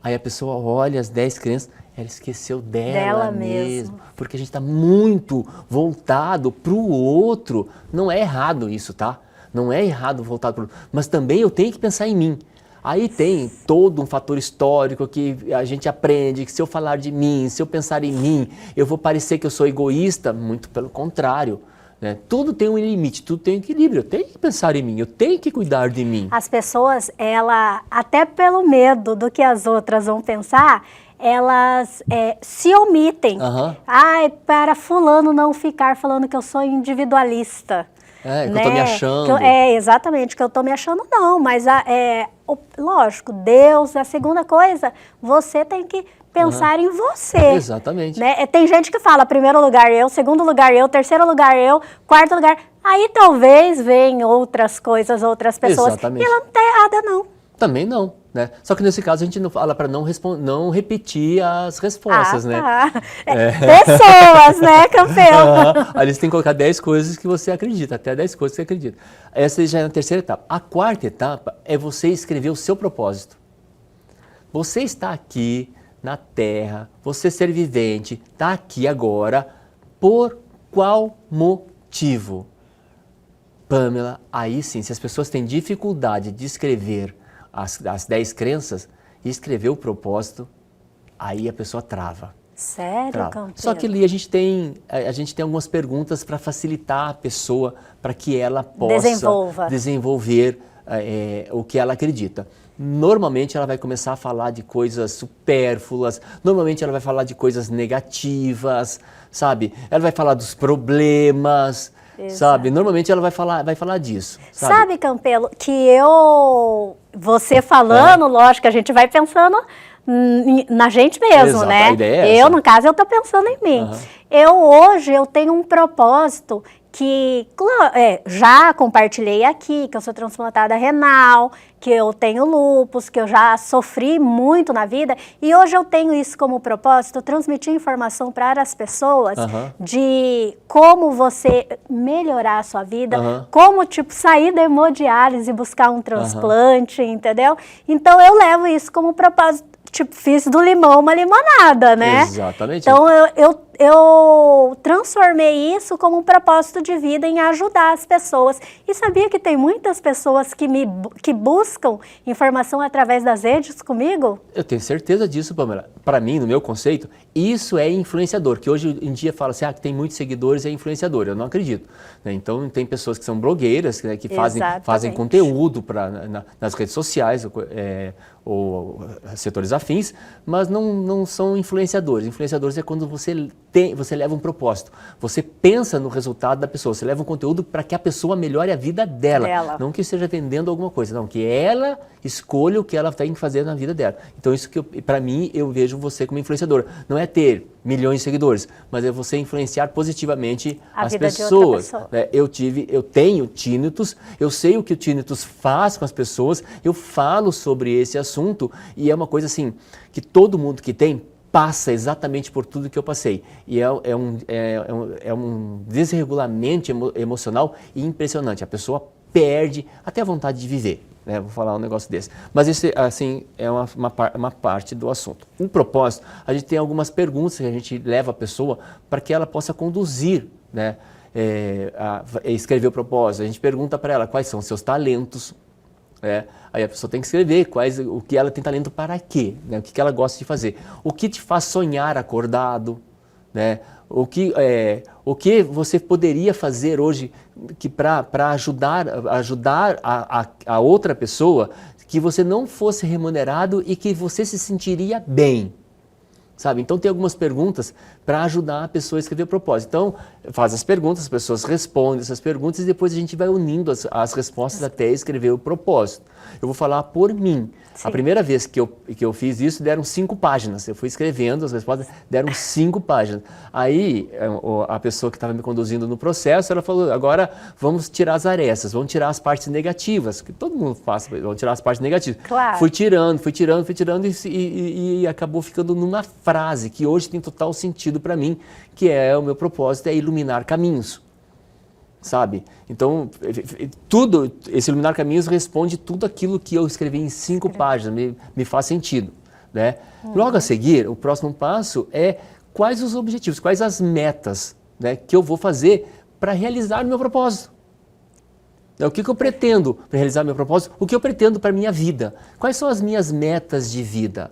Aí a pessoa olha as 10 crenças, ela esqueceu dela mesmo. Porque a gente está muito voltado para o outro. Não é errado isso, tá? Não é errado voltar para o outro. Mas também eu tenho que pensar em mim. Aí tem todo um fator histórico que a gente aprende, que se eu falar de mim, se eu pensar em mim, eu vou parecer que eu sou egoísta. Muito pelo contrário. Né? Tudo tem um limite, tudo tem um equilíbrio. Eu tenho que pensar em mim, eu tenho que cuidar de mim. As pessoas, até pelo medo do que as outras vão pensar, elas se omitem. Para fulano não ficar falando que eu sou individualista. Que eu tô me achando. Exatamente, que eu tô me achando não, mas lógico, Deus, a segunda coisa, você tem que pensar em você. Exatamente. Né? Tem gente que fala, primeiro lugar eu, segundo lugar eu, terceiro lugar eu, quarto lugar... Aí talvez venham outras coisas, outras pessoas. Exatamente. E ela não está errada, não. Também não, né? Só que nesse caso a gente não fala para não repetir as respostas, né? Pessoas, né, Campelo? Aí você tem que colocar 10 coisas que você acredita, até 10 coisas que você acredita. Essa já é a terceira etapa. A quarta etapa é você escrever o seu propósito. Você está aqui na Terra, você ser vivente, está aqui agora, por qual motivo? Pamela, aí sim, se as pessoas têm dificuldade de escrever as 10 crenças e escrever o propósito, aí a pessoa trava. Sério, Campelo? Só que ali a gente tem algumas perguntas para facilitar a pessoa, para que ela possa desenvolver o que ela acredita. Normalmente ela vai começar a falar de coisas supérfluas, normalmente ela vai falar de coisas negativas, sabe? Ela vai falar dos problemas, sabe? Normalmente ela vai falar disso. Sabe, Campelo, que você falando, lógico, a gente vai pensando na gente mesmo, exato, né? A ideia é essa. No caso, eu tô pensando em mim. Hoje eu tenho um propósito que já compartilhei aqui, que eu sou transplantada renal, que eu tenho lúpus, que eu já sofri muito na vida, e hoje eu tenho isso como propósito, transmitir informação para as pessoas de como você melhorar a sua vida, como, sair da hemodiálise e buscar um transplante, entendeu? Então, eu levo isso como propósito. Fiz do limão uma limonada, né? Exatamente. Então, eu transformei isso como um propósito de vida em ajudar as pessoas. E sabia que tem muitas pessoas que buscam informação através das redes comigo? Eu tenho certeza disso, Pamela. Para mim, no meu conceito, isso é influenciador, que hoje em dia fala assim, que tem muitos seguidores, é influenciador. Eu não acredito. Né? Então, tem pessoas que são blogueiras, né, que fazem conteúdo nas redes sociais, ou setores afins, mas não são influenciadores. Influenciadores é quando você leva um propósito, você pensa no resultado da pessoa, você leva um conteúdo para que a pessoa melhore a vida dela, não que esteja vendendo alguma coisa, não, que ela escolha o que ela tem que fazer na vida dela. Então isso que para mim, eu vejo você como influenciador, não é ter milhões de seguidores, mas é você influenciar positivamente as pessoas. Eu tenho tinnitus, eu sei o que o tinnitus faz com as pessoas, eu falo sobre esse assunto e é uma coisa assim, que todo mundo que tem passa exatamente por tudo que eu passei. E é um desregulamento emocional impressionante. A pessoa perde até a vontade de viver. Né? Vou falar um negócio desse. Mas isso, assim, é uma parte do assunto. Um propósito, a gente tem algumas perguntas que a gente leva a pessoa para que ela possa conduzir, né? Escrever o propósito. A gente pergunta para ela quais são os seus talentos, Aí a pessoa tem que escrever o que ela tem talento para quê, né? O que ela gosta de fazer. O que te faz sonhar acordado, né? O que você poderia fazer hoje para ajudar a outra pessoa, que você não fosse remunerado e que você se sentiria bem. Sabe? Então tem algumas perguntas para ajudar a pessoa a escrever o propósito. Então faz as perguntas, as pessoas respondem essas perguntas e depois a gente vai unindo as respostas até escrever o propósito. Eu vou falar por mim. Sim. A primeira vez que eu fiz isso deram 5 páginas. Eu fui escrevendo as respostas, deram 5 páginas. Aí a pessoa que estava me conduzindo no processo, ela falou, agora vamos tirar as arestas, vamos tirar as partes negativas, que todo mundo faz, vamos tirar as partes negativas. Claro. Fui tirando e acabou ficando numa frase que hoje tem total sentido para mim, que é o meu propósito, é iluminar caminhos. Sabe? Então, esse iluminar caminhos responde tudo aquilo que eu escrevi em 5 páginas, me faz sentido, né? Logo a seguir, o próximo passo é quais os objetivos, quais as metas, né, que eu vou fazer para realizar o meu propósito. O que eu pretendo para realizar o meu propósito? O que eu pretendo para a minha vida? Quais são as minhas metas de vida?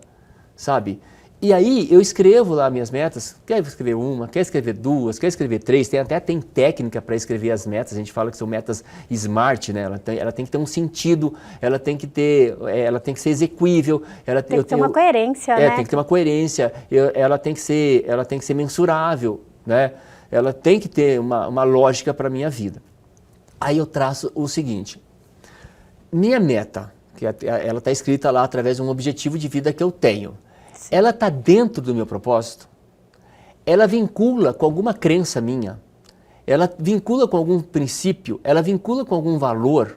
Sabe? E aí eu escrevo lá minhas metas, quer escrever 1, quer escrever 2, quer escrever 3, tem técnica para escrever as metas, a gente fala que são metas SMART, né? Ela tem que ter um sentido, ela tem que ser execuível, tem que ter uma coerência, né? Tem que ter uma coerência, ela tem que ser mensurável, né? Ela tem que ter uma lógica para a minha vida. Aí eu traço o seguinte, minha meta, que ela está escrita lá através de um objetivo de vida que eu tenho. Ela está dentro do meu propósito? Ela vincula com alguma crença minha? Ela vincula com algum princípio? Ela vincula com algum valor?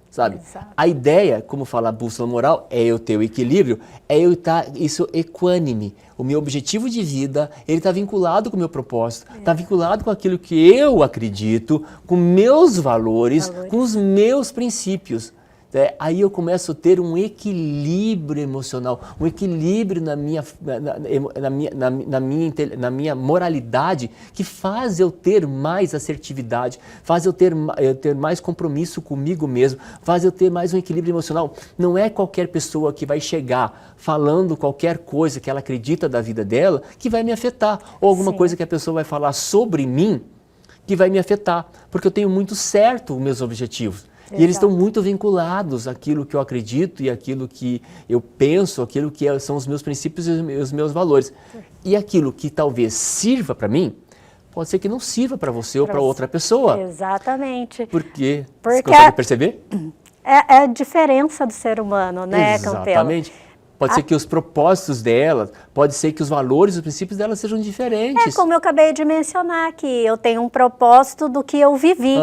Sabe? Exato. A ideia, como fala a bússola moral, é eu ter o equilíbrio, é eu estar isso equânime. O meu objetivo de vida, ele está vinculado com o meu propósito, está vinculado com aquilo que eu acredito, com meus valores, com os meus princípios. Aí eu começo a ter um equilíbrio emocional, um equilíbrio na minha moralidade, que faz eu ter mais assertividade, faz eu ter mais compromisso comigo mesmo, faz eu ter mais um equilíbrio emocional. Não é qualquer pessoa que vai chegar falando qualquer coisa que ela acredita da vida dela que vai me afetar, ou alguma coisa que a pessoa vai falar sobre mim que vai me afetar, porque eu tenho muito certo os meus objetivos. E eles estão muito vinculados àquilo que eu acredito e àquilo que eu penso, àquilo que são os meus princípios e os meus valores. E aquilo que talvez sirva para mim, pode ser que não sirva para você ou para outra pessoa. Exatamente. Porque você consegue perceber? É a diferença do ser humano, né, Campelo? Exatamente. Pode ser que os propósitos dela, pode ser que os valores, os princípios dela sejam diferentes. É como eu acabei de mencionar, que eu tenho um propósito do que eu vivi,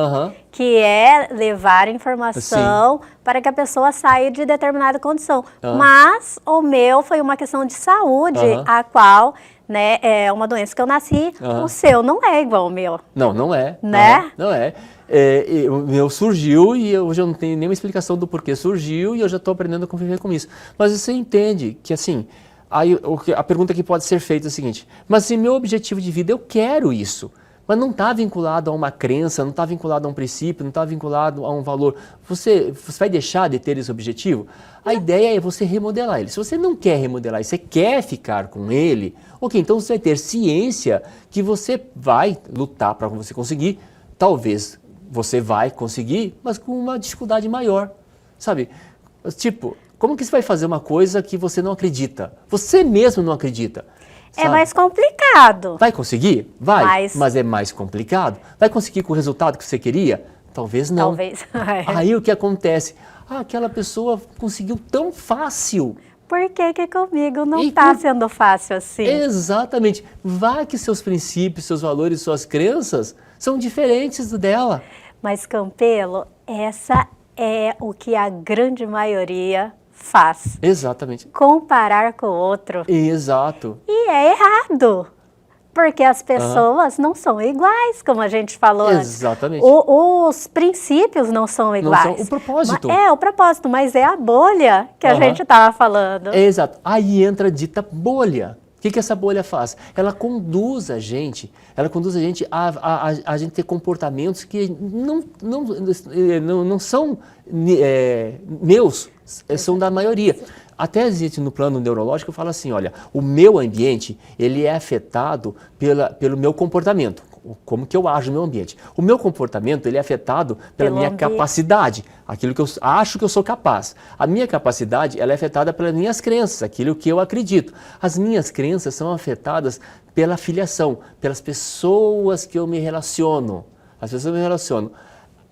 que é levar informação para que a pessoa saia de determinada condição. Mas o meu foi uma questão de saúde, a qual, né, é uma doença que eu nasci, o seu não é igual ao meu. Não é. Né? Não é. O meu surgiu e hoje eu não tenho nenhuma explicação do porquê surgiu e eu já estou aprendendo a conviver com isso. Mas você entende que assim, a pergunta que pode ser feita é a seguinte, mas se meu objetivo de vida, eu quero isso, mas não está vinculado a uma crença, não está vinculado a um princípio, não está vinculado a um valor, você vai deixar de ter esse objetivo? A ideia é você remodelar ele. Se você não quer remodelar e você quer ficar com ele, ok, então você vai ter ciência que você vai lutar para você conseguir, talvez você vai conseguir, mas com uma dificuldade maior, sabe? Tipo, como que você vai fazer uma coisa que você não acredita? Você mesmo não acredita. Sabe? É mais complicado. Vai conseguir? Vai, mas é mais complicado. Vai conseguir com o resultado que você queria? Talvez não. Talvez. Aí o que acontece? Aquela pessoa conseguiu tão fácil. Por que comigo não está sendo fácil assim? Exatamente. Vá que seus princípios, seus valores, suas crenças são diferentes do dela. Mas, Campelo, essa é o que a grande maioria faz. Exatamente. Comparar com o outro. Exato. E é errado. Porque as pessoas não são iguais, como a gente falou antes. Exatamente. Os princípios não são iguais. Não são o propósito. É o propósito, mas é a bolha que a gente estava falando. Exato. Aí entra a dita bolha. O que essa bolha faz? Ela conduz a gente a gente ter comportamentos que não são meus, são da maioria. Até existe no plano neurológico, fala assim, olha, o meu ambiente, ele é afetado pelo meu comportamento, como que eu ajo no meu ambiente. O meu comportamento, ele é afetado pela minha capacidade, aquilo que eu acho que eu sou capaz. A minha capacidade, ela é afetada pelas minhas crenças, aquilo que eu acredito. As minhas crenças são afetadas pela filiação, pelas pessoas que eu me relaciono. As pessoas que eu me relaciono.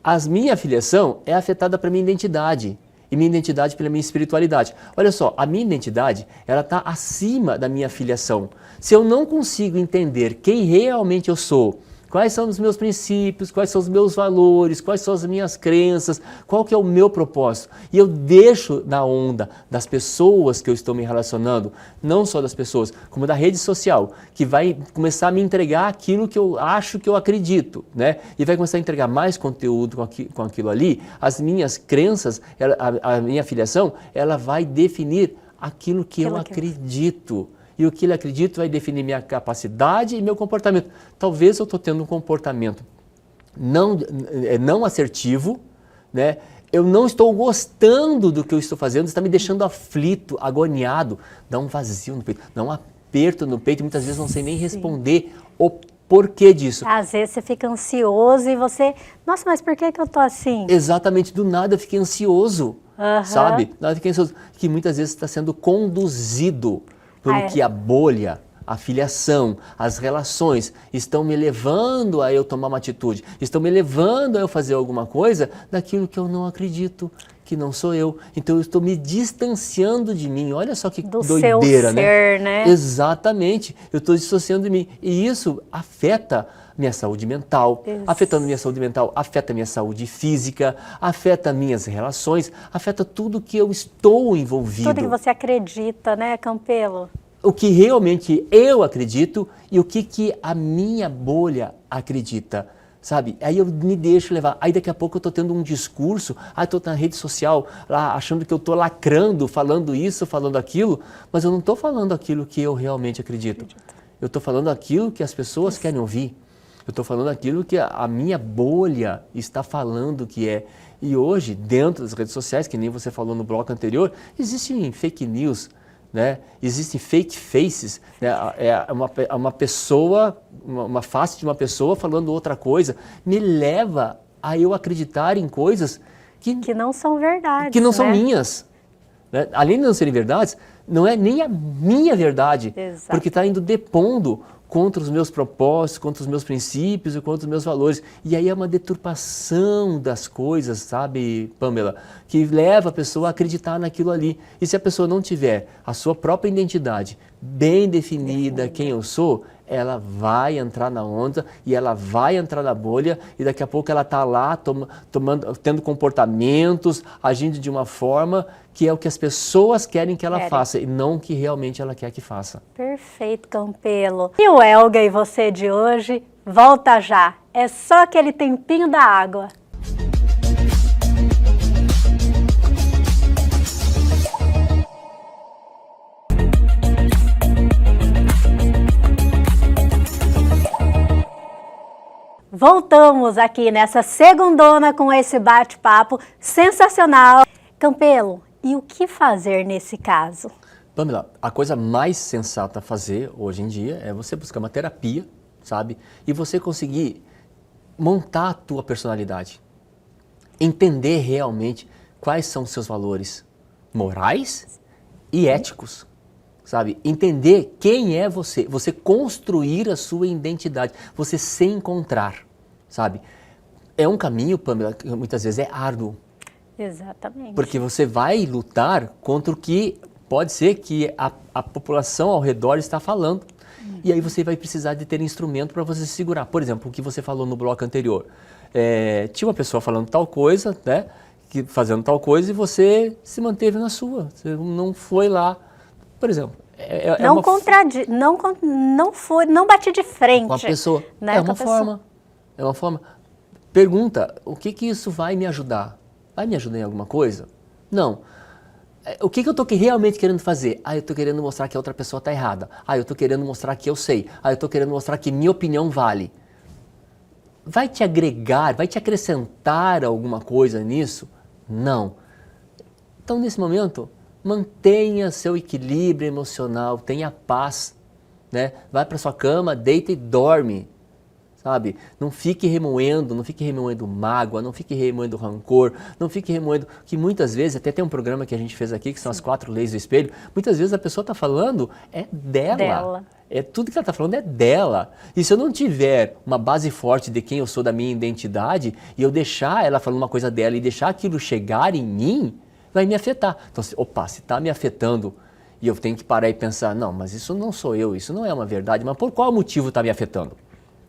A minha filiação é afetada pela minha identidade. E minha identidade pela minha espiritualidade. Olha só, a minha identidade, ela está acima da minha filiação. Se eu não consigo entender quem realmente eu sou, quais são os meus princípios, quais são os meus valores, quais são as minhas crenças, qual que é o meu propósito, e eu deixo na onda das pessoas que eu estou me relacionando, não só das pessoas, como da rede social, que vai começar a me entregar aquilo que eu acho que eu acredito, né? E vai começar a entregar mais conteúdo com aquilo ali, as minhas crenças, a minha filiação, ela vai definir aquilo que eu acredito. E o que ele acredita vai definir minha capacidade e meu comportamento. Talvez eu estou tendo um comportamento não assertivo, né? Eu não estou gostando do que eu estou fazendo, está me deixando aflito, agoniado, dá um vazio no peito, dá um aperto no peito, e muitas vezes não sei nem responder o porquê disso. Às vezes você fica ansioso e você, nossa, mas por que eu estou assim? Exatamente, do nada eu fiquei ansioso, sabe? Do nada eu fiquei ansioso, que muitas vezes está sendo conduzido pelo que a bolha, a filiação, as relações estão me levando a eu tomar uma atitude, estão me levando a eu fazer alguma coisa daquilo que eu não acredito, que não sou eu. Então eu estou me distanciando de mim. Olha só que doideira, seu ser, né? Exatamente. Eu estou dissociando de mim. E isso afeta minha saúde mental. Afetando minha saúde mental, afeta minha saúde física, afeta minhas relações, afeta tudo que eu estou envolvido. Tudo que você acredita, né, Campelo? O que realmente eu acredito e o que a minha bolha acredita, sabe? Aí eu me deixo levar. Aí daqui a pouco eu estou tendo um discurso, estou na rede social, lá achando que eu estou lacrando, falando isso, falando aquilo, mas eu não estou falando aquilo que eu realmente acredito. Eu estou falando aquilo que as pessoas querem ouvir. Eu estou falando aquilo que a minha bolha está falando que é. E hoje, dentro das redes sociais, que nem você falou no bloco anterior, existem fake news, né? Existem fake faces, né? Uma pessoa, uma face de uma pessoa falando outra coisa, me leva a eu acreditar em coisas que não são verdades, que não são minhas. Né? Além de não serem verdades, não é nem a minha verdade, porque está indo depondo contra os meus propósitos, contra os meus princípios e contra os meus valores. E aí é uma deturpação das coisas, sabe, Pamela, que leva a pessoa a acreditar naquilo ali. E se a pessoa não tiver a sua própria identidade bem definida, quem eu sou, ela vai entrar na onda e ela vai entrar na bolha e daqui a pouco ela está lá tendo comportamentos, agindo de uma forma que é o que as pessoas querem que ela faça e não o que realmente ela quer que faça. Perfeito, Campelo. E o Elga e você de hoje, volta já. É só aquele tempinho da água. Voltamos aqui nessa segundona com esse bate-papo sensacional. Campelo, e o que fazer nesse caso? Pamela, a coisa mais sensata a fazer hoje em dia é você buscar uma terapia, sabe? E você conseguir montar a tua personalidade. Entender realmente quais são os seus valores morais e éticos, sabe? Entender quem é você. Você construir a sua identidade. Você se encontrar, sabe? É um caminho, Pamela, que muitas vezes é árduo. Exatamente. Porque você vai lutar contra o que pode ser que a população ao redor está falando. E aí você vai precisar de ter instrumento para você se segurar. Por exemplo, o que você falou no bloco anterior. Tinha uma pessoa falando tal coisa, né? Fazendo tal coisa e você se manteve na sua. Você não foi lá, por exemplo. Não bati de frente com a pessoa. Né? É uma forma. Pergunta, o que isso vai me ajudar? Vai me ajudar em alguma coisa? Não. O que eu estou realmente querendo fazer? Eu estou querendo mostrar que a outra pessoa está errada. Eu estou querendo mostrar que eu sei. Eu estou querendo mostrar que minha opinião vale. Vai te agregar, vai te acrescentar alguma coisa nisso? Não. Então, nesse momento, mantenha seu equilíbrio emocional, tenha paz, né? Vai para sua cama, deita e dorme, sabe? Não fique remoendo mágoa, não fique remoendo rancor, não fique remoendo, que muitas vezes, até tem um programa que a gente fez aqui, que são as 4 leis do espelho, muitas vezes a pessoa está falando é dela. Tudo que ela está falando é dela. E se eu não tiver uma base forte de quem eu sou, da minha identidade, e eu deixar ela falando uma coisa dela e deixar aquilo chegar em mim, vai me afetar. Então, se está me afetando e eu tenho que parar e pensar, não, mas isso não sou eu, isso não é uma verdade, mas por qual motivo está me afetando?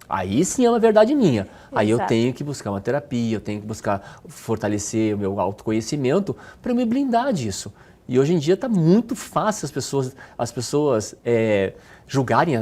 Aí sim é uma verdade minha. Aí eu tenho que buscar uma terapia, eu tenho que buscar fortalecer o meu autoconhecimento para me blindar disso. E hoje em dia está muito fácil as pessoas julgarem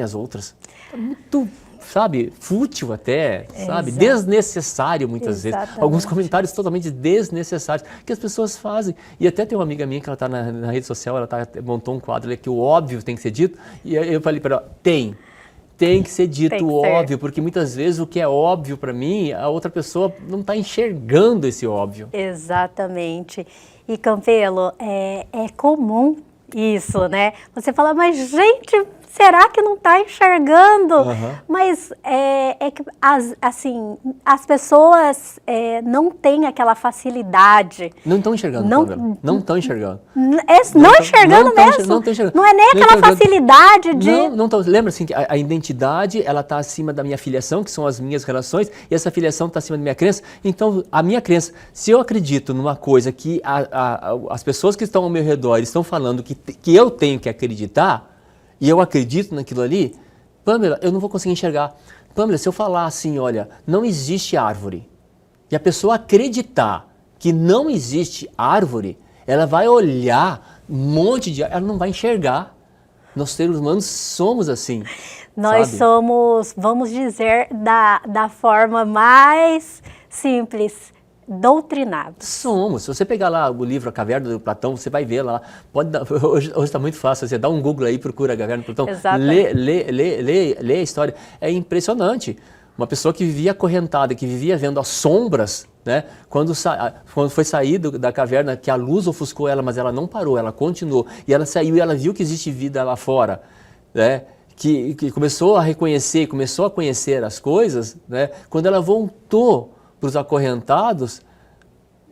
as outras. Está muito, sabe, fútil até, sabe, desnecessário muitas vezes. Alguns comentários totalmente desnecessários que as pessoas fazem. E até tem uma amiga minha que ela está na rede social, ela montou um quadro ali que o óbvio tem que ser dito. E eu falei para ela, tem que ser dito o óbvio, porque muitas vezes o que é óbvio para mim, a outra pessoa não está enxergando esse óbvio. Exatamente. E Campelo, é comum isso, né? Você fala, mas gente, será que não está enxergando? Mas é que, as pessoas não têm aquela facilidade. Não estão enxergando, não estão enxergando. Não enxergando mesmo. Não é nem aquela facilidade de... Lembra assim, que a identidade, ela está acima da minha filiação, que são as minhas relações, e essa filiação está acima da minha crença. Então, a minha crença, se eu acredito numa coisa que as pessoas que estão ao meu redor estão falando que eu tenho que acreditar, e eu acredito naquilo ali, Pamela, eu não vou conseguir enxergar. Pamela, se eu falar assim, olha, não existe árvore, e a pessoa acreditar que não existe árvore, ela vai olhar um monte de árvore, ela não vai enxergar. Nós seres humanos somos assim. Nós somos, vamos dizer, da forma mais simples, doutrinados. Somos. Se você pegar lá o livro A Caverna do Platão, você vai ver lá. Hoje está muito fácil, você dá um Google aí, procura A Caverna do Platão, lê a história. É impressionante. Uma pessoa que vivia acorrentada, que vivia vendo as sombras, né? Quando foi sair da caverna, que a luz ofuscou ela, mas ela não parou, ela continuou. E ela saiu e ela viu que existe vida lá fora, né? Que começou a reconhecer, começou a conhecer as coisas, né? Quando ela voltou para os acorrentados,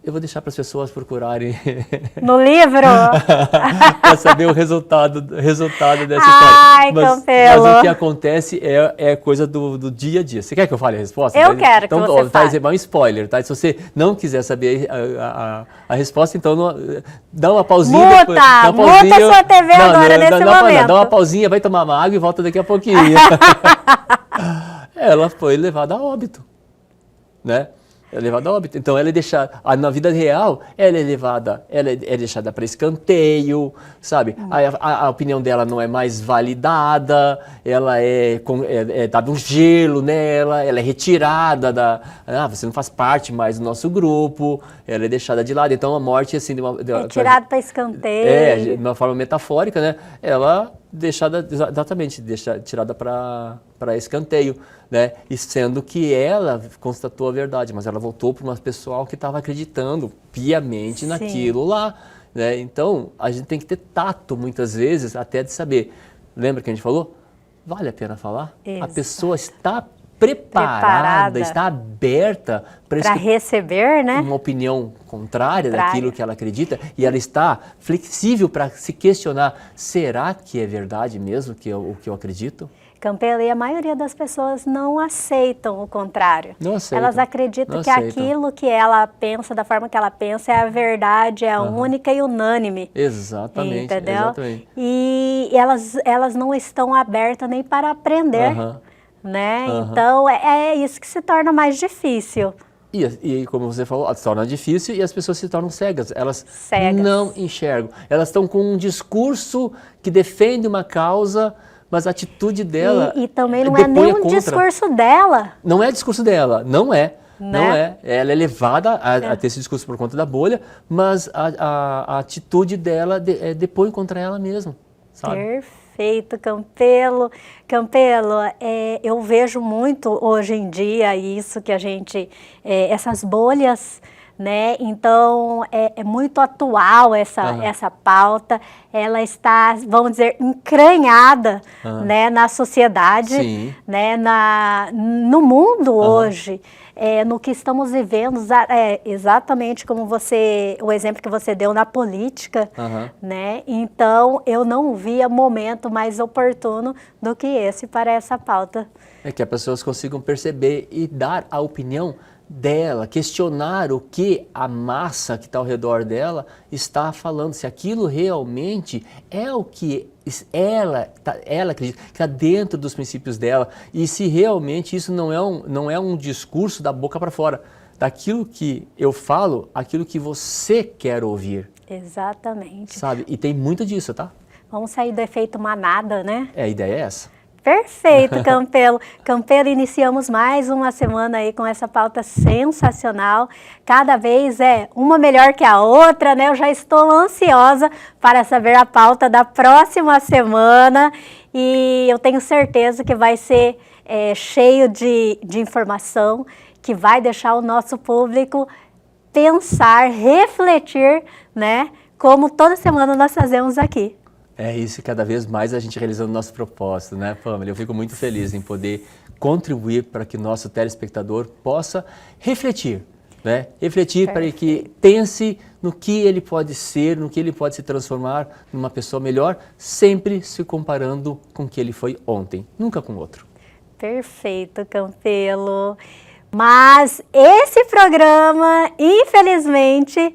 eu vou deixar para as pessoas procurarem no livro para saber o resultado dessa história. Mas o que acontece é coisa do dia a dia. Você quer que eu fale a resposta? Eu quero que você fale. Vai um spoiler, tá? Se você não quiser saber a resposta, então dá uma pausinha. Muta a sua TV agora nesse momento. Dá uma pausinha, vai tomar uma água e volta daqui a pouquinho. Ela foi levada a óbito, né? É levada a óbito. Então, ela é deixada, na vida real, ela é deixada para escanteio, sabe? A opinião dela não é mais validada, ela é dado um gelo nela, ela é retirada você não faz parte mais do nosso grupo, ela é deixada de lado. Então, a morte, assim, tirada para escanteio. De uma forma metafórica, né? Ela tirada para escanteio, né? E sendo que ela constatou a verdade, mas ela voltou para um pessoal que estava acreditando piamente naquilo lá, né? Então, a gente tem que ter tato muitas vezes até de saber. Lembra que a gente falou? Vale a pena falar? Exato. A pessoa está preparada, está aberta para receber, né? Uma opinião contrária daquilo que ela acredita, e ela está flexível para se questionar, será que é verdade mesmo o que eu acredito? Campelo, e a maioria das pessoas não aceitam o contrário. Não aceitam. Elas acreditam que aquilo que ela pensa, da forma que ela pensa, é a verdade, é a única e unânime. Exatamente. Entendeu? Exatamente. E elas não estão abertas nem para aprender. Né? Então, é isso que se torna mais difícil. E como você falou, se torna difícil e as pessoas se tornam cegas. Elas não enxergam. Elas estão com um discurso que defende uma causa, mas a atitude dela E também não é nem um discurso dela. Não é discurso dela, não é. né? Não é. Ela é levada a ter esse discurso por conta da bolha, mas a atitude dela depõe contra ela mesma, sabe? Perfeito, Campelo. Campelo, eu vejo muito hoje em dia isso que a gente, essas bolhas, né? Então é muito atual essa pauta, ela está, vamos dizer, entranhada, né, na sociedade, Sim. né, no mundo hoje. No que estamos vivendo, exatamente como o exemplo que você deu na política, né? Então, eu não via momento mais oportuno do que esse para essa pauta. É que as pessoas consigam perceber e dar a opinião dela, questionar o que a massa que está ao redor dela está falando, se aquilo realmente é o que ela acredita, que está dentro dos princípios dela, e se realmente isso não é um discurso da boca para fora, daquilo que eu falo, aquilo que você quer ouvir. Exatamente. Sabe? E tem muito disso, tá? Vamos sair do efeito manada, né? A ideia é essa. Perfeito, Campelo. Campelo, iniciamos mais uma semana aí com essa pauta sensacional. Cada vez uma melhor que a outra, né? Eu já estou ansiosa para saber a pauta da próxima semana e eu tenho certeza que vai ser cheio de informação, que vai deixar o nosso público pensar, refletir, né? Como toda semana nós fazemos aqui. É isso, e cada vez mais a gente realizando nosso propósito, né, Pamela? Eu fico muito feliz em poder contribuir para que nosso telespectador possa refletir, né? Refletir para que pense no que ele pode ser, no que ele pode se transformar numa pessoa melhor, sempre se comparando com o que ele foi ontem, nunca com o outro. Perfeito, Campelo. Mas esse programa, infelizmente,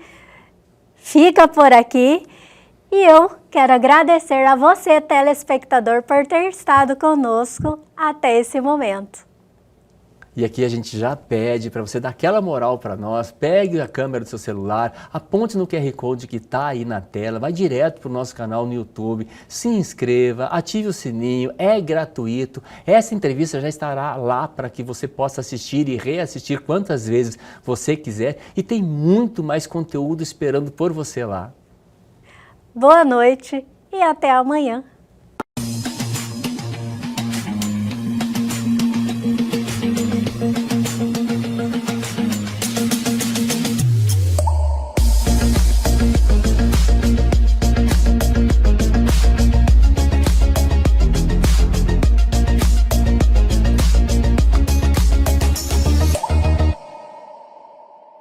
fica por aqui. E eu quero agradecer a você, telespectador, por ter estado conosco até esse momento. E aqui a gente já pede para você dar aquela moral para nós, pegue a câmera do seu celular, aponte no QR Code que está aí na tela, vai direto para o nosso canal no YouTube, se inscreva, ative o sininho, é gratuito. Essa entrevista já estará lá para que você possa assistir e reassistir quantas vezes você quiser e tem muito mais conteúdo esperando por você lá. Boa noite e até amanhã.